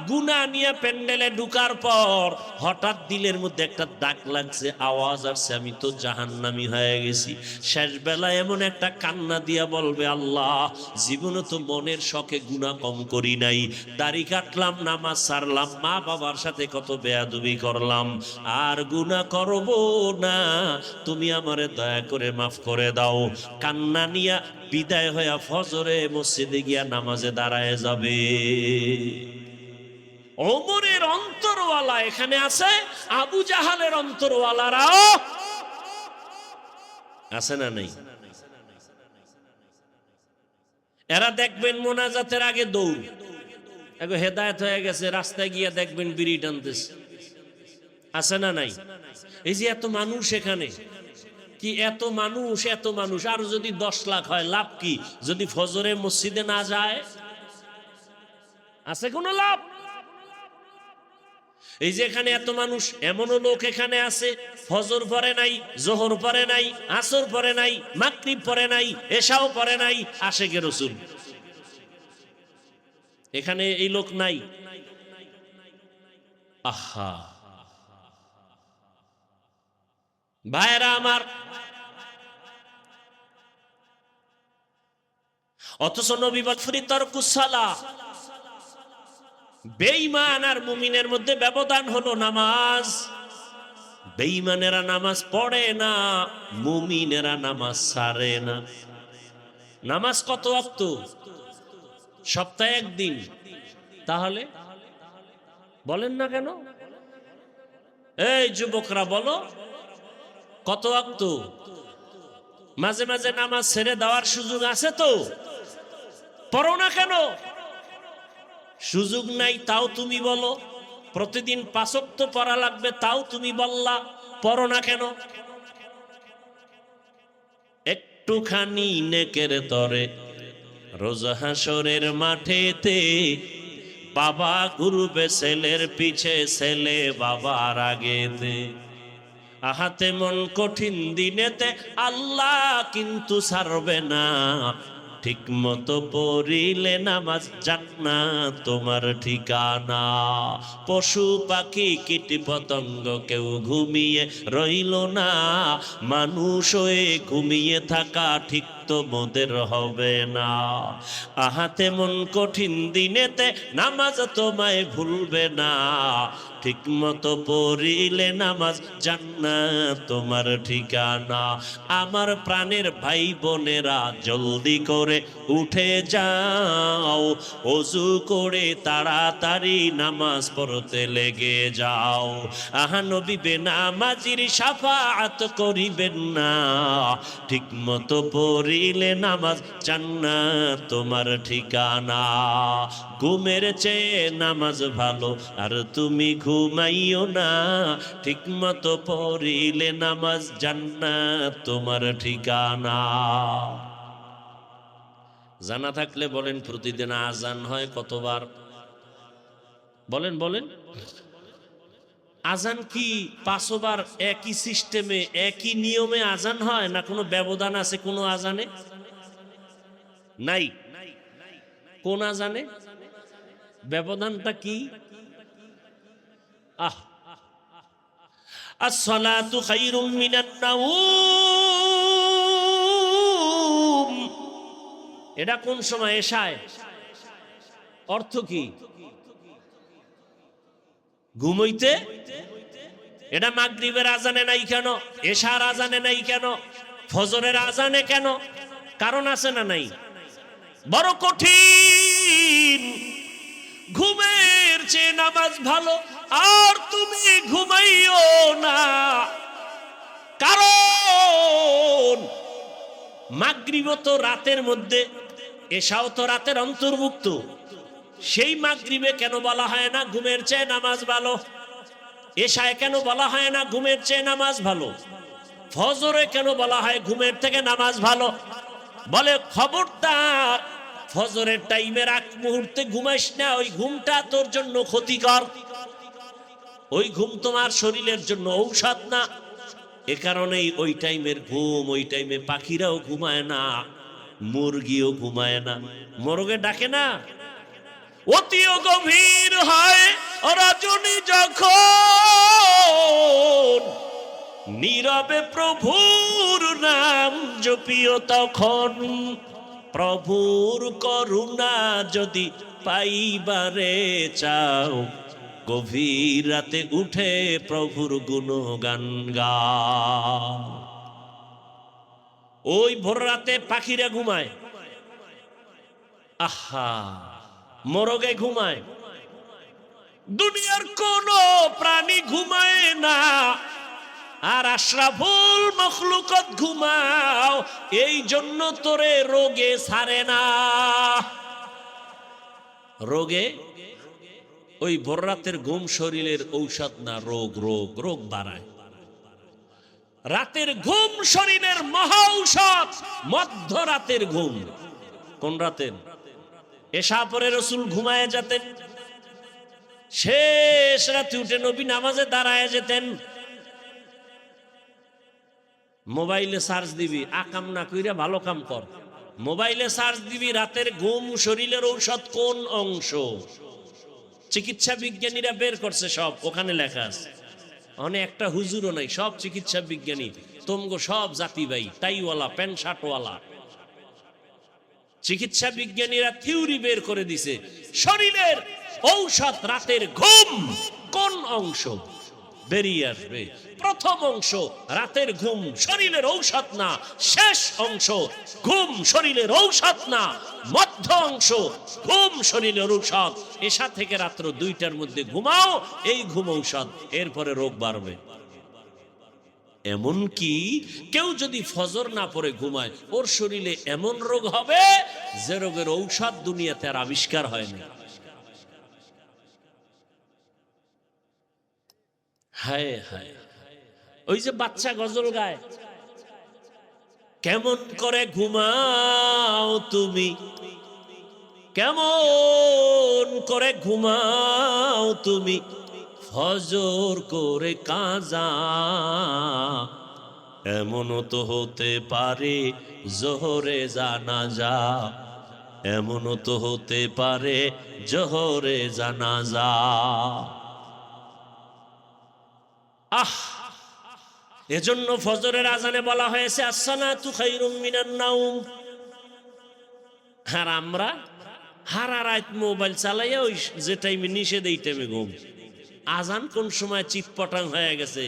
গুনাহ নিয়ে প্যান্ডেলে ঢুকার পর হঠাৎ দিলের মধ্যে একটা দাগ লাগছে, আওয়াজ আসছে, আমি তো জাহান্নামী হয়ে গেছি। শেষ বেলায় এমন একটা কান্না দিয়া বলবে, আল্লাহ জীবনে তো মনের শখে গুনাহ কম করি নাই, দাড়ি কাটলাম, নামাজ ছাড়লাম, মা বাবার সাথে কত বেয়াদবি করলাম, আর গুনাহ করব না, তুমি আমারে দয়া করে মাফ করে দাও। কান্না নিয়া বিদায় হইয়া ফজরে মসজিদে গিয়া নামাজে দাঁড়ায় যাবে। ওমরের অন্তরওয়ালা এখানে আছে, আবু জাহালের অন্তরওয়ালারাও আছে না নেই? এরা দেখবেন মোনাজাতের আগে দৌড়, এগো হেদায়েত হয়ে গেছে, রাস্তায় গিয়ে দেখবেন বিড়ি টানতেছে, আছে না নাই? এই যে এত মানুষ এখানে, কি এত মানুষ, এত মানুষ, আর যদি 10 লাখ হয় লাভ কি? যদি ফজরে মসজিদে না যায়, আছে কোনো লাভ? এই যে এখানে এত মানুষ, এমনও লোক এখানে আছে ফজর পড়ে নাই, জোহর পড়ে নাই, আসর পড়ে নাই, মাগরিব পড়ে নাই, এশাও পড়ে নাই, আশেকে রাসূল। এখানে এই লোক নাই? আহা ভাইরা আমার, অথচ নবী বলেন তারকুস সালাহ। বেঈমান আর মুমিনের মধ্যে ব্যবধান হলো নামাজ। বেঈমানেরা নামাজ পড়ে না, মুমিনেরা নামাজ ছাড়ে না। নামাজ কত ওয়াক্ত? সপ্তাহে একদিন। তাহলে বলেন না কেন? এই যুবকরা বলো, কত ওয়াক্ত? মাঝে মাঝে নামাজ ছেড়ে দেওয়ার সুযোগ আছে তো, পড়ো না কেন? সুযোগ নাই তাও তুমি বলো। প্রতিদিন 5 ওয়াক্ত পড়া লাগবে তাও তুমি বললা, পড়ো না কেন? একটুখানি নেকের তরে রোজ হাসরের মাঠেতে বাবা ঘুরবে ছেলের পিছে, ছেলে বাবার আগেতে। আহাতে মন কঠিন দিনেতে আল্লাহ কিন্তু ছাড়বে না, ঠিক মতো পড়িলে নামাজ জান্নাত তোমার ঠিকানা। পশু পাখি কীট পতঙ্গ কেউ ঘুমিয়ে রইল না, মানুষ হয়ে ঘুমিয়ে থাকা ঠিক তো মোদের হবে না। আহাতে মন কঠিন দিনেতে নামাজ তোমায় ভুলবে না, ঠিক মতো পড়িলে নামাজ জান্নাত তোমার ঠিকানা। আমার প্রাণের ভাই বোনেরা জলদি করে উঠে যাও, ওযু করে তাড়াতাড়ি নামাজ পড়তে লেগে যাও। আহা নবী বেনামাজির শাফাআত করিবেন না, ঠিক মতো পড়িলে নামাজ জান্নাত তোমার ঠিকানা। ঘুমের চেয়ে নামাজ ভালো, আর তুমি ঘুমাইও না, ঠিক মতো পড়িলে নামাজ জান্নাত তোমার ঠিকানা। জানা থাকলে বলেন, প্রতিদিন আজান হয় কতবার? বলেন বলেন। আজান কি 5 বার একই সিস্টেমে একই নিয়মে আজান হয়, না কোনো ব্যবধান আছে কোনো আজানে? নাই। কোন আজানে ব্যবধানটা কি? আসসালাতু খায়রুম মিনান নাওম, এটা কোন সময়? এশায়। অর্থ কি? ঘুমাইতে। এটা মাগরিবের আজানে নাই কেন? এশার আজানে নাই কেন? ফজরের আজানে কেন? কারণ আছে না নাই? বড় কঠিন। ঘুমের চেয়ে নামাজ ভালো, আর তুমি ঘুমাইও না, কারণ মাগরিবও তো রাতের মধ্যে, এশাও তো রাতের অন্তর্ভুক্ত। সেই মাগরিবে কেন বলা হয় না ঘুমের চেয়ে নামাজ ভালো? এশায় কেন বলা হয় না ঘুমের চেয়ে নামাজ ভালো? ফজরে কেন বলা হয় ঘুমের থেকে নামাজ ভালো? বলে খবরদার, ফজরের টাইমের আগ মুহূর্তে ঘুমাইস না, ওই ঘুমটা তোর জন্য ক্ষতিকর, ওই ঘুম তোমার শরীরের জন্য ঔষধ না। এ কারণেই ওই টাইমের ঘুম, ওই টাইমে পাখিরাও ঘুমায় না, মুরগিও ঘুমায় না, মোরগে ডাকে না। অতিও গভীর হয় রজনী যখন, নীরবে প্রভুর নাম জপিও তখন। প্রভুর করুণা যদি পাইবারে চাও, গভীর রাতে উঠে প্রভুর গুণগান গাও। ওই ভোর রাতে পাখিরা ঘুমায়, আহা, মোরগে ঘুমায়, দুনিয়ার কোন প্রাণী ঘুমায় না। আর আশরাফুল মখলুকত ঘুমাও, এই জন্য তোরে রোগে ছাড়ে না। রোগে ওই ভোর রাতের ঘুম শরীরের ঔষধ না, রোগ রোগ রোগ বাড়ায়। রাতের ঘুম শরীরের মহা ঔষধ। মধ্যরাতের ঘুম কোন রাতের? এশা পরে রসুল ঘুমায় যেতেন, শেষ রাতে উঠে নবী নামাজে দাঁড়ায় যেতেন। মোবাইলে সার্চ দিবি, আকাম না কইরা ভালো কাম কর। মোবাইলে সার্চ দিবি রাতের ঘুম শরীরের ঔষধ কোন অংশ। চিকিৎসা বিজ্ঞানীরা বের করছে সব, ওখানে লেখা আছে। অনেক একটা হুজুরও নাই, সব চিকিৎসা বিজ্ঞানী, তোমগো সব জাতি ভাই, টাইওয়ালা প্যান্ট শার্টওয়ালা। চিকিৎসা বিজ্ঞানীরা থিওরি বের করে দিছে শরীরের ঔষধ রাতের ঘুম কোন অংশ। বেরিয়ে আসবে প্রথম অংশ রাতের ঘুম শরীরের ঔষধ না, শেষ অংশ ঘুম শরীরের ঔষধ না, মধ্য অংশ ঘুম শরীরের ঔষধ। এশা থেকে রাত্র 2টার মধ্যে ঘুমাও, এই ঘুম ঔষধ, এরপরে রোগ বাড়বে। এমন কি কেউ যদি ফজর না পড়ে ঘুমায়, ওর শরীরে এমন রোগ হবে যে রোগের ঔষধ দুনিয়াতে আর আবিষ্কার হয়নি। হায় হায়, ওই যে বাচ্চা গজল গায়, কেমন করে ঘুমাও তুমি, কেমন করে ঘুমাও তুমি, ফজর করে কাজা, এমনও তো হতে পারে জোহরে জানাজা, এমনও তো হতে পারে জোহরে জানাজা। আহ, এজন্য ফজরের আজানে বলা হয়েছে আসসালাতু খায়রুম মিনান নাওম। আর আমরা হারা রাত মোবাইল চালাইয়া ওই যে টাইমে নিষেধ, এই টাইমে ঘুম। আজান কোন সময় চিৎপটাং হয়ে গেছে,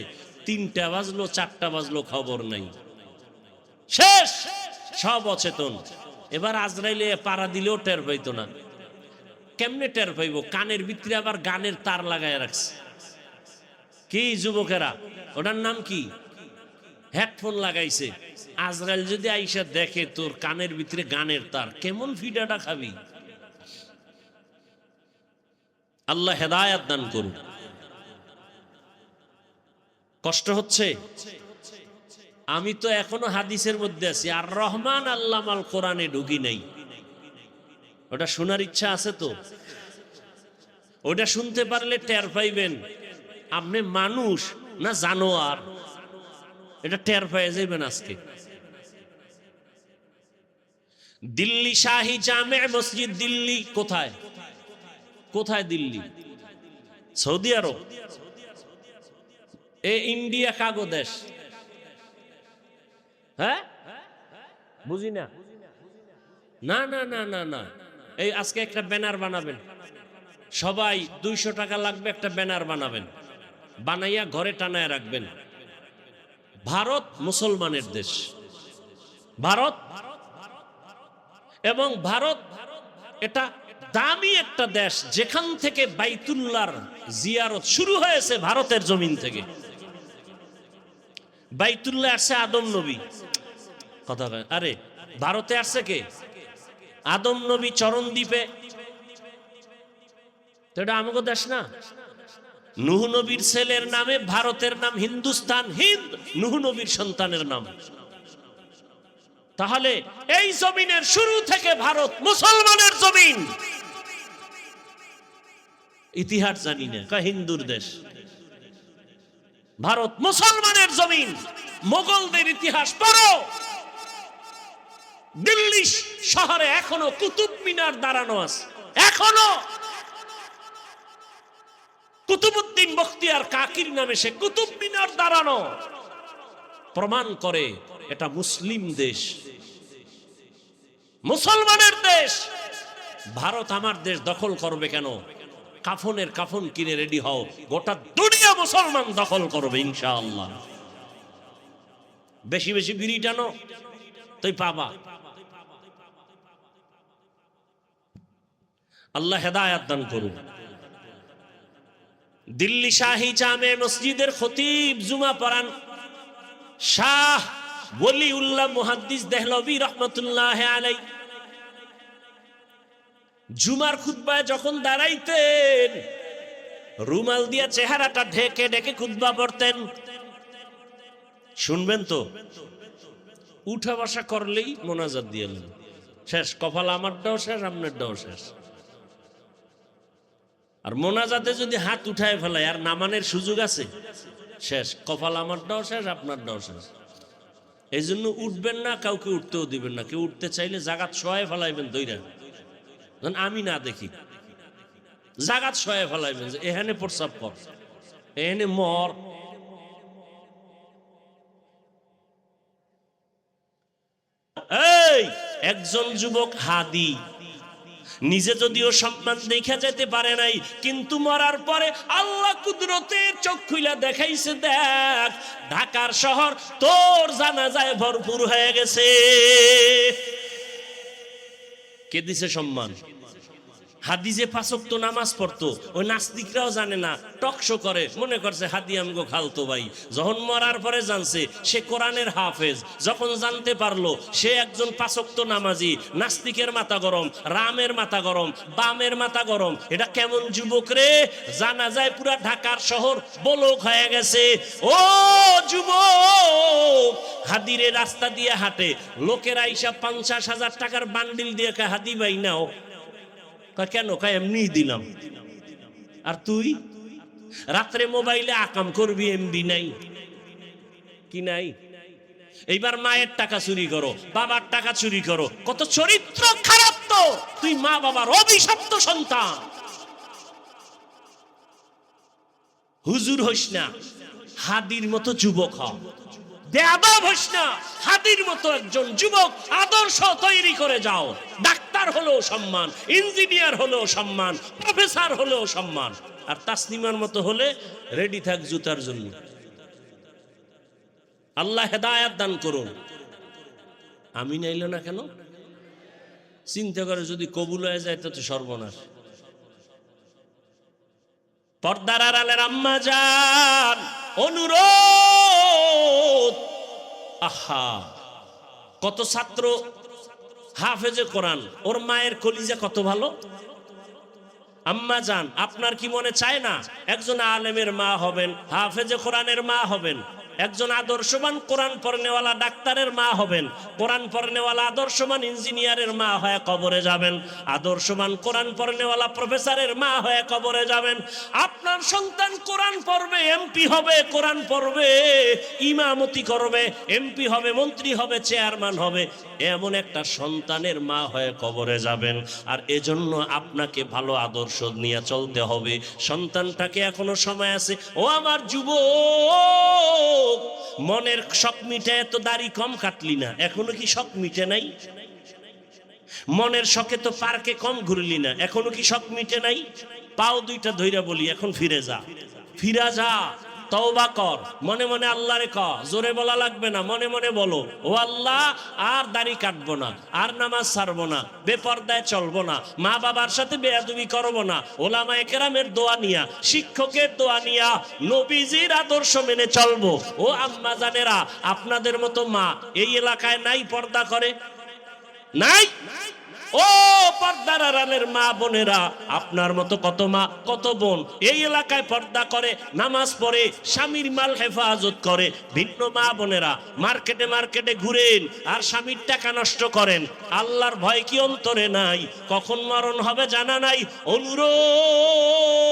3টা বাজলো 4টা বাজলো খবর নাই, শেষ, সব অচেতন। এবার আজরাইলে পাড়া দিলেও টের পাইতো না। কেমনে টের পাইব? কানের ভিতরে আবার গানের তার লাগায় রাখছে। কি যুবকেরা, ওটার নাম কি? হেডফোন লাগাইছে। আজরাইল যদি আইসা দেখে তোর কানের ভিতরে গানের তার, কেমন ফিডাটা খাবি? আল্লাহ হেদায়াত দান করুন। কষ্ট হচ্ছে? আমি তো এখনো হাদিসের মধ্যে আছি, আর রহমান আল্লামাল কোরআনে ঢুকি নাই। ওটা শোনার ইচ্ছা আছে তো? ওটা শুনতে পারলে টের পাইবেন আপনি মানুষ না জানোয়ার, এটা টের পেয়ে যাবেন আজকে। দিল্লি শাহী জামে মসজিদ, দিল্লি কোথায়? কোথায় দিল্লি? সৌদি আরব? এ ইন্ডিয়া কাগো দেশ? হ্যাঁ, বুঝি না। না না না না না, এই আজকে একটা ব্যানার বানাবেন সবাই, 200 টাকা লাগবে, একটা ব্যানার বানাবেন, বানাইয়া ঘরে টানায় রাখবেন। ভারত মুসলমানের দেশ, ভারত, এবং ভারত এটা দামি একটা দেশ, যেখান থেকে বাইতুল্লাহর জিয়ারত শুরু হয়েছে ভারতের জমিন থেকে। বাইতুল্লাহ আসছে আদম নবী, কথা আরে ভারতে আসছে কে? আদম নবী চরণ দ্বীপে, তো এটা আমাকে দেশ না? নূহ নবীর ছেলের নামে ভারতের নাম হিন্দুস্তান, হিন্দ নূহ নবীর সন্তানের নাম। তাহলে এই জমিনের শুরু থেকে ভারত মুসলমানের জমিন। ইতিহাস জানি না, কয় হিন্দুর দেশ। ভারত মুসলমানের জমিন। মোগলদের ইতিহাস পড়ো। দিল্লি শহরে এখনো কুতুব মিনার দাঁড়ানো আছে, এখনো কুতুবউদ্দিন বখতিয়ার কাকির নামে সে কুতুব মিনার দাঁড়ানো, প্রমাণ করে এটা মুসলিম দেশ, মুসলমানের দেশ। ভারত আমার দেশ দখল করবে কেন? কাফনের কাফন কিনে রেডি হও, গোটা দুনিয়া মুসলমান দখল করবে ইনশাআল্লাহ। বেশি বেশি বিড়ি টানো, তুই পাবা। আল্লাহ হেদায়াত দান করুন। দিল্লি শাহী জামে মসজিদের খতিব জুমা পড়ান শাহ ওলিউল্লাহ মুহাদ্দিস দেহলভী রহমতুল্লাহ আলাই। জুমার খুতবায় যখন দাঁড়াইতেন, রুমাল দিয়ে চেহারাটা ঢেকে ঢেকে খুতবা পড়তেন। শুনবেন তো, উঠা বসা করলেই মোনাজাত দিয়ে শেষ, কপাল আমারটাও শেষ, আপনারটাও শেষ। আর মোনাজাতে যদি হাত উঠায় ফেলায় আর নামানের সুযোগ আছে, শেষ, কপাল আমারটাও শেষ, আপনারটাও শেষ। এই জন্য উঠবেন না, কাউকে উঠতেও দিবেন না। কেউ উঠতে চাইলে জাগাত শোয়ায় ফেলাইবেন দইরা, আমি না দেখি, জাগাত শোয়ায় ফেলাইবেন যে এখানে প্রস্রাব কর, এখানে মর। এই একজন যুবক হাদি, নিজে যদিও সম্মান দেখা যেতে পারে নাই, কিন্তু মরার পরে আল্লাহ কুদরতের চোখ খুইলা দেখাইছে, দেখ ঢাকার শহর তোর জানাজায় ভরপুর হয়ে গেছে। কে দিছে সম্মান? হাদি যে 5 ওয়াক্ত নামাজ পড়তো, ওই নাস্তিকরাও জানে না, টকশো করে, মনে করছে হাদি আমগো খালতো ভাই। যখন মরার পরে জানছে সে কোরআনের হাফেজ, যখন জানতে পারলো সে একজন 5 ওয়াক্ত নামাজি, নাস্তিকের মাথা গরম, রামের মাথা গরম, বামের মাথা গরম। এটা কেমন যুবক রে? জানা যায় পুরা ঢাকার শহর বলক হয়ে গেছে। ও যুবক, হাদিরে রাস্তা দিয়ে হাঁটে, লোকেরা আইসা 50,000 টাকার বান্ডিল দিয়ে হাদি ভাই নাও, কেন? এমনি দিলাম। আর তুই রাত্রে মোবাইলে আকাম করবি, এমবি নাই কি নাই? এইবার মায়ের টাকা চুরি করো, বাবার টাকা চুরি করো, কত চরিত্র খারাপ তো। তুই মা বাবার অভিশপ্ত সন্তান। হুজুর হইস না, হাদির মতো যুবক হ। বেয়াদব হইস না, হাদির মতো একজন যুবক আদর্শ তৈরি করে যাও। ডাক্তার হলেও সম্মান, ইঞ্জিনিয়ার হলেও সম্মান, প্রফেসর হলেও সম্মান। আর তাসনিমার মতো হলে রেডি থাক জুতার জন্য। আল্লাহ হেদায়াত দান করুন। আমি নাইল না কেন? চিন্তা করে যদি কবুল হয়ে যায় তো সর্বনাশ। পর্দার আড়ালের আম্মা জান, অনুরোধ, আহা কত ছাত্র হাফেজে কোরআন, ওর মায়ের কলিজা কত ভালো। আম্মা জান, আপনার কি মনে চায় না একজন আলেমের মা হবেন, হাফেজে কোরআনের মা হবেন, একজন আদর্শবান কোরআন পড়নেওয়ালা ডাক্তারের মা হবেন, কোরআন পড়নেওয়ালা আদর্শবান ইঞ্জিনিয়ারের মা হয়ে কবরে যাবেন, আদর্শবান কোরআন পড়নেওয়ালা প্রফেসরের মা হয়ে কবরে যাবেন। আপনার সন্তান কোরআন পড়বে, এমপি হবে, কোরআন পড়বে, ইমামতি করবে, এমপি হবে, মন্ত্রী হবে, চেয়ারম্যান হবে, এমন একটা সন্তানের মা হয়ে কবরে যাবেন। আর এজন্য আপনাকে ভালো আদর্শ নিয়ে চলতে হবে। সন্তানটাকে এখনো সময় আছে। ও আমার যুবক, মনের শখ মিটে, তো দাড়ি কম কাটলি না, এখনো কি শখ মিটে নাই? মনের শখে তো পার্কে কম ঘুরলি না, এখনো কি শখ মিটে নাই? পাও দুইটা ধইরা বলি, এখন ফিরে যা, ফিরা যা, তওবা কর, মনে মনে আল্লাহরে ক, জোরে বলা লাগবে না, মনে মনে বলো, ও আল্লাহ আর দাড়ি কাটবো না, আর নামাজ ছাড়বো না, বেপরদায় চলবো না, মা বাবার সাথে বেয়াদবি করবো না, ওলামায়ে কেরামের দোয়া নিয়া, শিক্ষকের দোয়া নিয়া, নবীজির আদর্শ মেনে চলবো। ও আম্মা জানেরা, আপনাদের মতো মা এই এলাকায় নাই পর্দা করে? নাই। ও পর্দার আড়ালের মা বোনেরা, আপনার মতো কত মা কত বোন এই এলাকায় পর্দা করে, নামাজ পড়ে, স্বামীর মাল হেফাজত করে। ভিন্ন মা বোনেরা মার্কেটে মার্কেটে ঘুরেন আর স্বামীর টাকা নষ্ট করেন। আল্লাহর ভয় কি অন্তরে নাই? কখন মরণ হবে জানা নাই। অনুরোধ,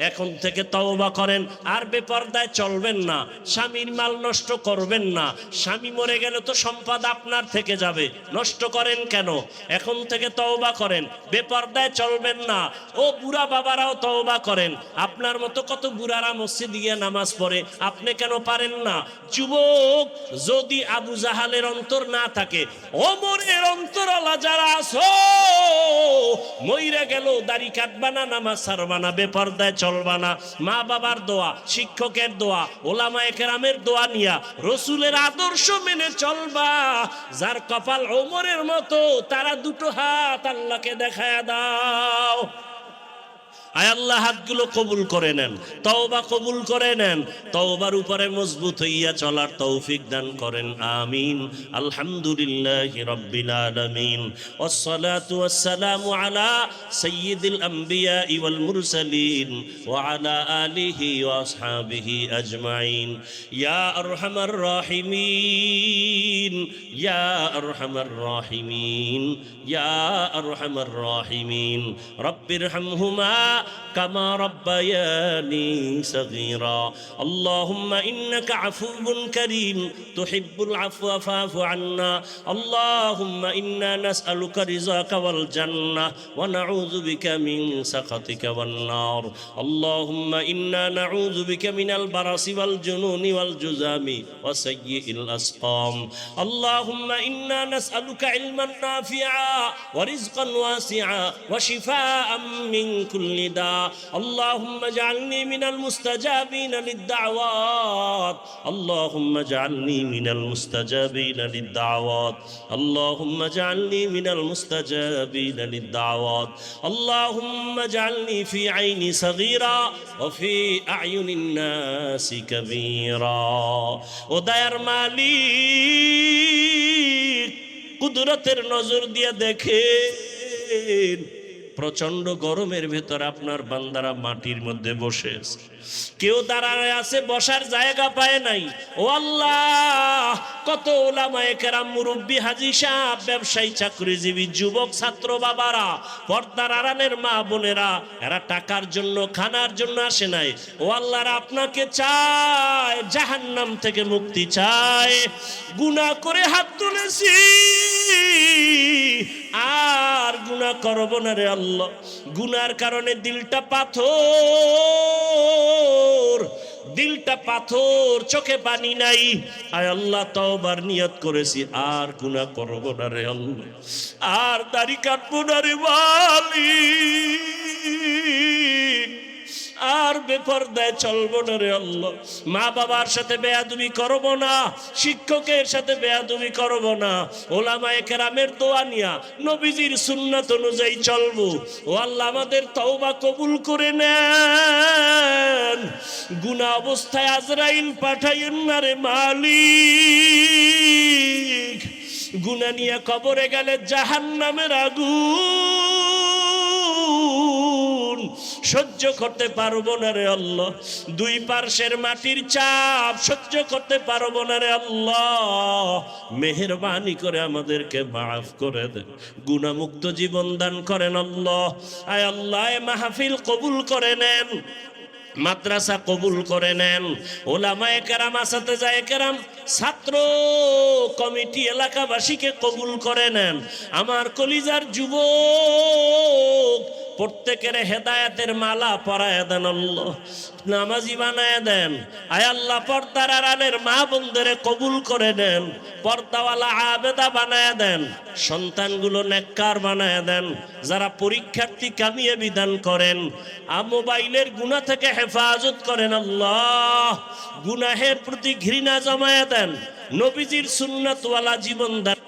এখন থেকে তওবা করেন, আর বেপর্দায় চলবেন না, স্বামীর মাল নষ্ট করবেন না। স্বামী মরে গেলে তো সম্পদ আপনার থেকে যাবে, নষ্ট করেন কেন? এখন থেকে তওবা করেন, বেপর্দায় চলবেন না। ও বুড়া বাবারাও তওবা করেন। আপনার মতো কত বুড়ারা মসজিদে গিয়ে নামাজ পড়ে, আপনি কেন পারেন না? যুবক, যদি আবু জাহালের অন্তর না থাকে, ওমরের অন্তরালা যারা আছো, মইরা গেল দাড়ি কাটবা না, নামাজ ছাড়বা না, বেপর্দায় চলবা না। মা বাবার দোয়া, শিক্ষকের দোয়া, ওলামায়ে কেরামের দোয়া নিয়া রসুলের আদর্শ মেনে চলবা। যার কপাল ওমরের মতো, তারা দুটো হাত আল্লাহকে দেখায়া দাও। আয় আল্লাহ হাতগুলো কবুল করে নেন, তওবা কবুল করে নেন, তওবার উপরে মজবুত হইয়া চলার তৌফিক দান করেন, আমিন। আলহামদুলিল্লাহি রাব্বিল আলামিন, ওয়াসসালাতু ওয়াসসালামু আলা সাইয়্যিদিল আমবিয়া ওয়াল মুরসালিন ওয়া আলা আলিহি ওয়া আসহাবিহি আজমাইন। ইয়া আরহামার রাহিমিন, ইয়া আরহামার রাহিমিন, ইয়া আরহামার রাহিমিন। রব্বিরহামহুমা كما ربياني صغيرا. اللهم إنك عفو كريم تحب العفو فاعف عنا. اللهم إنا نسألك رضاك والجنة ونعوذ بك من سخطك والنار. اللهم إنا نعوذ بك من البرص والجنون والجذام وسيء الأسقام. اللهم إنا نسألك علما نافعا ورزقا واسعا وشفاء من كل داء. اللهم اجعلني من المستجابين للدعوات. اللهم اجعلني من المستجابين للدعوات. اللهم اجعلني من المستجابين للدعوات. اللهم اجعلني في عيني صغيرا وفي أعين الناس كبيرا. وداير মালিক, কুদরতের নজর দিয়ে দেখেন, প্রচন্ড গরমের ভেতর আপনার বান্দারা মাটির মধ্যে বসে আছে, কেউ দাঁড়ায় আছে, বসার জায়গা পায় নাই। ও আল্লাহ, কত ওলামায়ে কেরাম, মুরব্বী, হাজী সাহেব, ব্যবসায়ী, চাকরিজীবী, যুবক, ছাত্র বাবারা, পর্দার আড়ালের মা বোনেরা, এরা টাকার জন্য, খানার জন্য আসে নাই। ও আল্লাহ, আপনাকে চায়, জাহান্নাম থেকে মুক্তি চায়। গুনাহ করে হাত তুলেছি, আর গুনাহ করব না রে আল্লাহ। গুনার কারণে দিলটা পাথর, দিলটা পাথর, চোখে পানি নাই। আয় আল্লাহ, তওবার নিয়ত করেছি, আর গুনাহ করব না রে আল্লাহ, আর দাড়ি কাটবো না রে মালিক, আর বেপরদায় চলবো না রে আল্লাহ। মা বাবার সাথে বেয়াদবি করব না, শিক্ষকের সাথে বেয়াদবি করব না, ওলামায়ে কেরামের দোয়া নিয়া নবীজির সুন্নাত অনুযায়ী চলবো। ও আল্লাহ, আমাদের তওবা কবুল করে নেন। গুনাহ অবস্থায় আজরাইল পাঠাইয়েন না রে মালিক। গুনাহ নিয়ে কবরে গেলে জাহান্নামের আগুন সহ্য করতে পারবো না রে আল্লাহ। দুই পার্শ্বের মাটির চাপ সহ্য করতে পারবো না রে আল্লাহ। মেহেরবানি করে আমাদেরকে মাফ করে দেন, গুনাহমুক্ত জীবন দান করেন আল্লাহ। আয় আল্লাহ, মাহফিল কবুল করে নেন, মাদ্রাসা কবুল করে নেন, ওলামায়ে কেরাম, আসাতেজায়ে কেরাম, ছাত্র কমিটি, এলাকাবাসীকে কবুল করে নেন। আমার কলিজার যুবক, প্রত্যেকের হেদায়েতের মালা পরায় দেন আল্লাহ, নামাজি বানায় দেন। আয় আল্লাহ, পর্দার আড়ালের মা বোনদের কবুল করে নেন, পর্দাওয়ালা আবেদা বানায় দেন, সন্তানগুলো নেককার বানায় দেন। যারা পরীক্ষার্থী, কামিয়ে বিধান করেন, মোবাইলের গুনাহ থেকে হেফাজত করেন আল্লাহ। গুনাহের প্রতি ঘৃণা জমায়ে দেন, নবীজির সুন্নাতওয়ালা জীবন দান।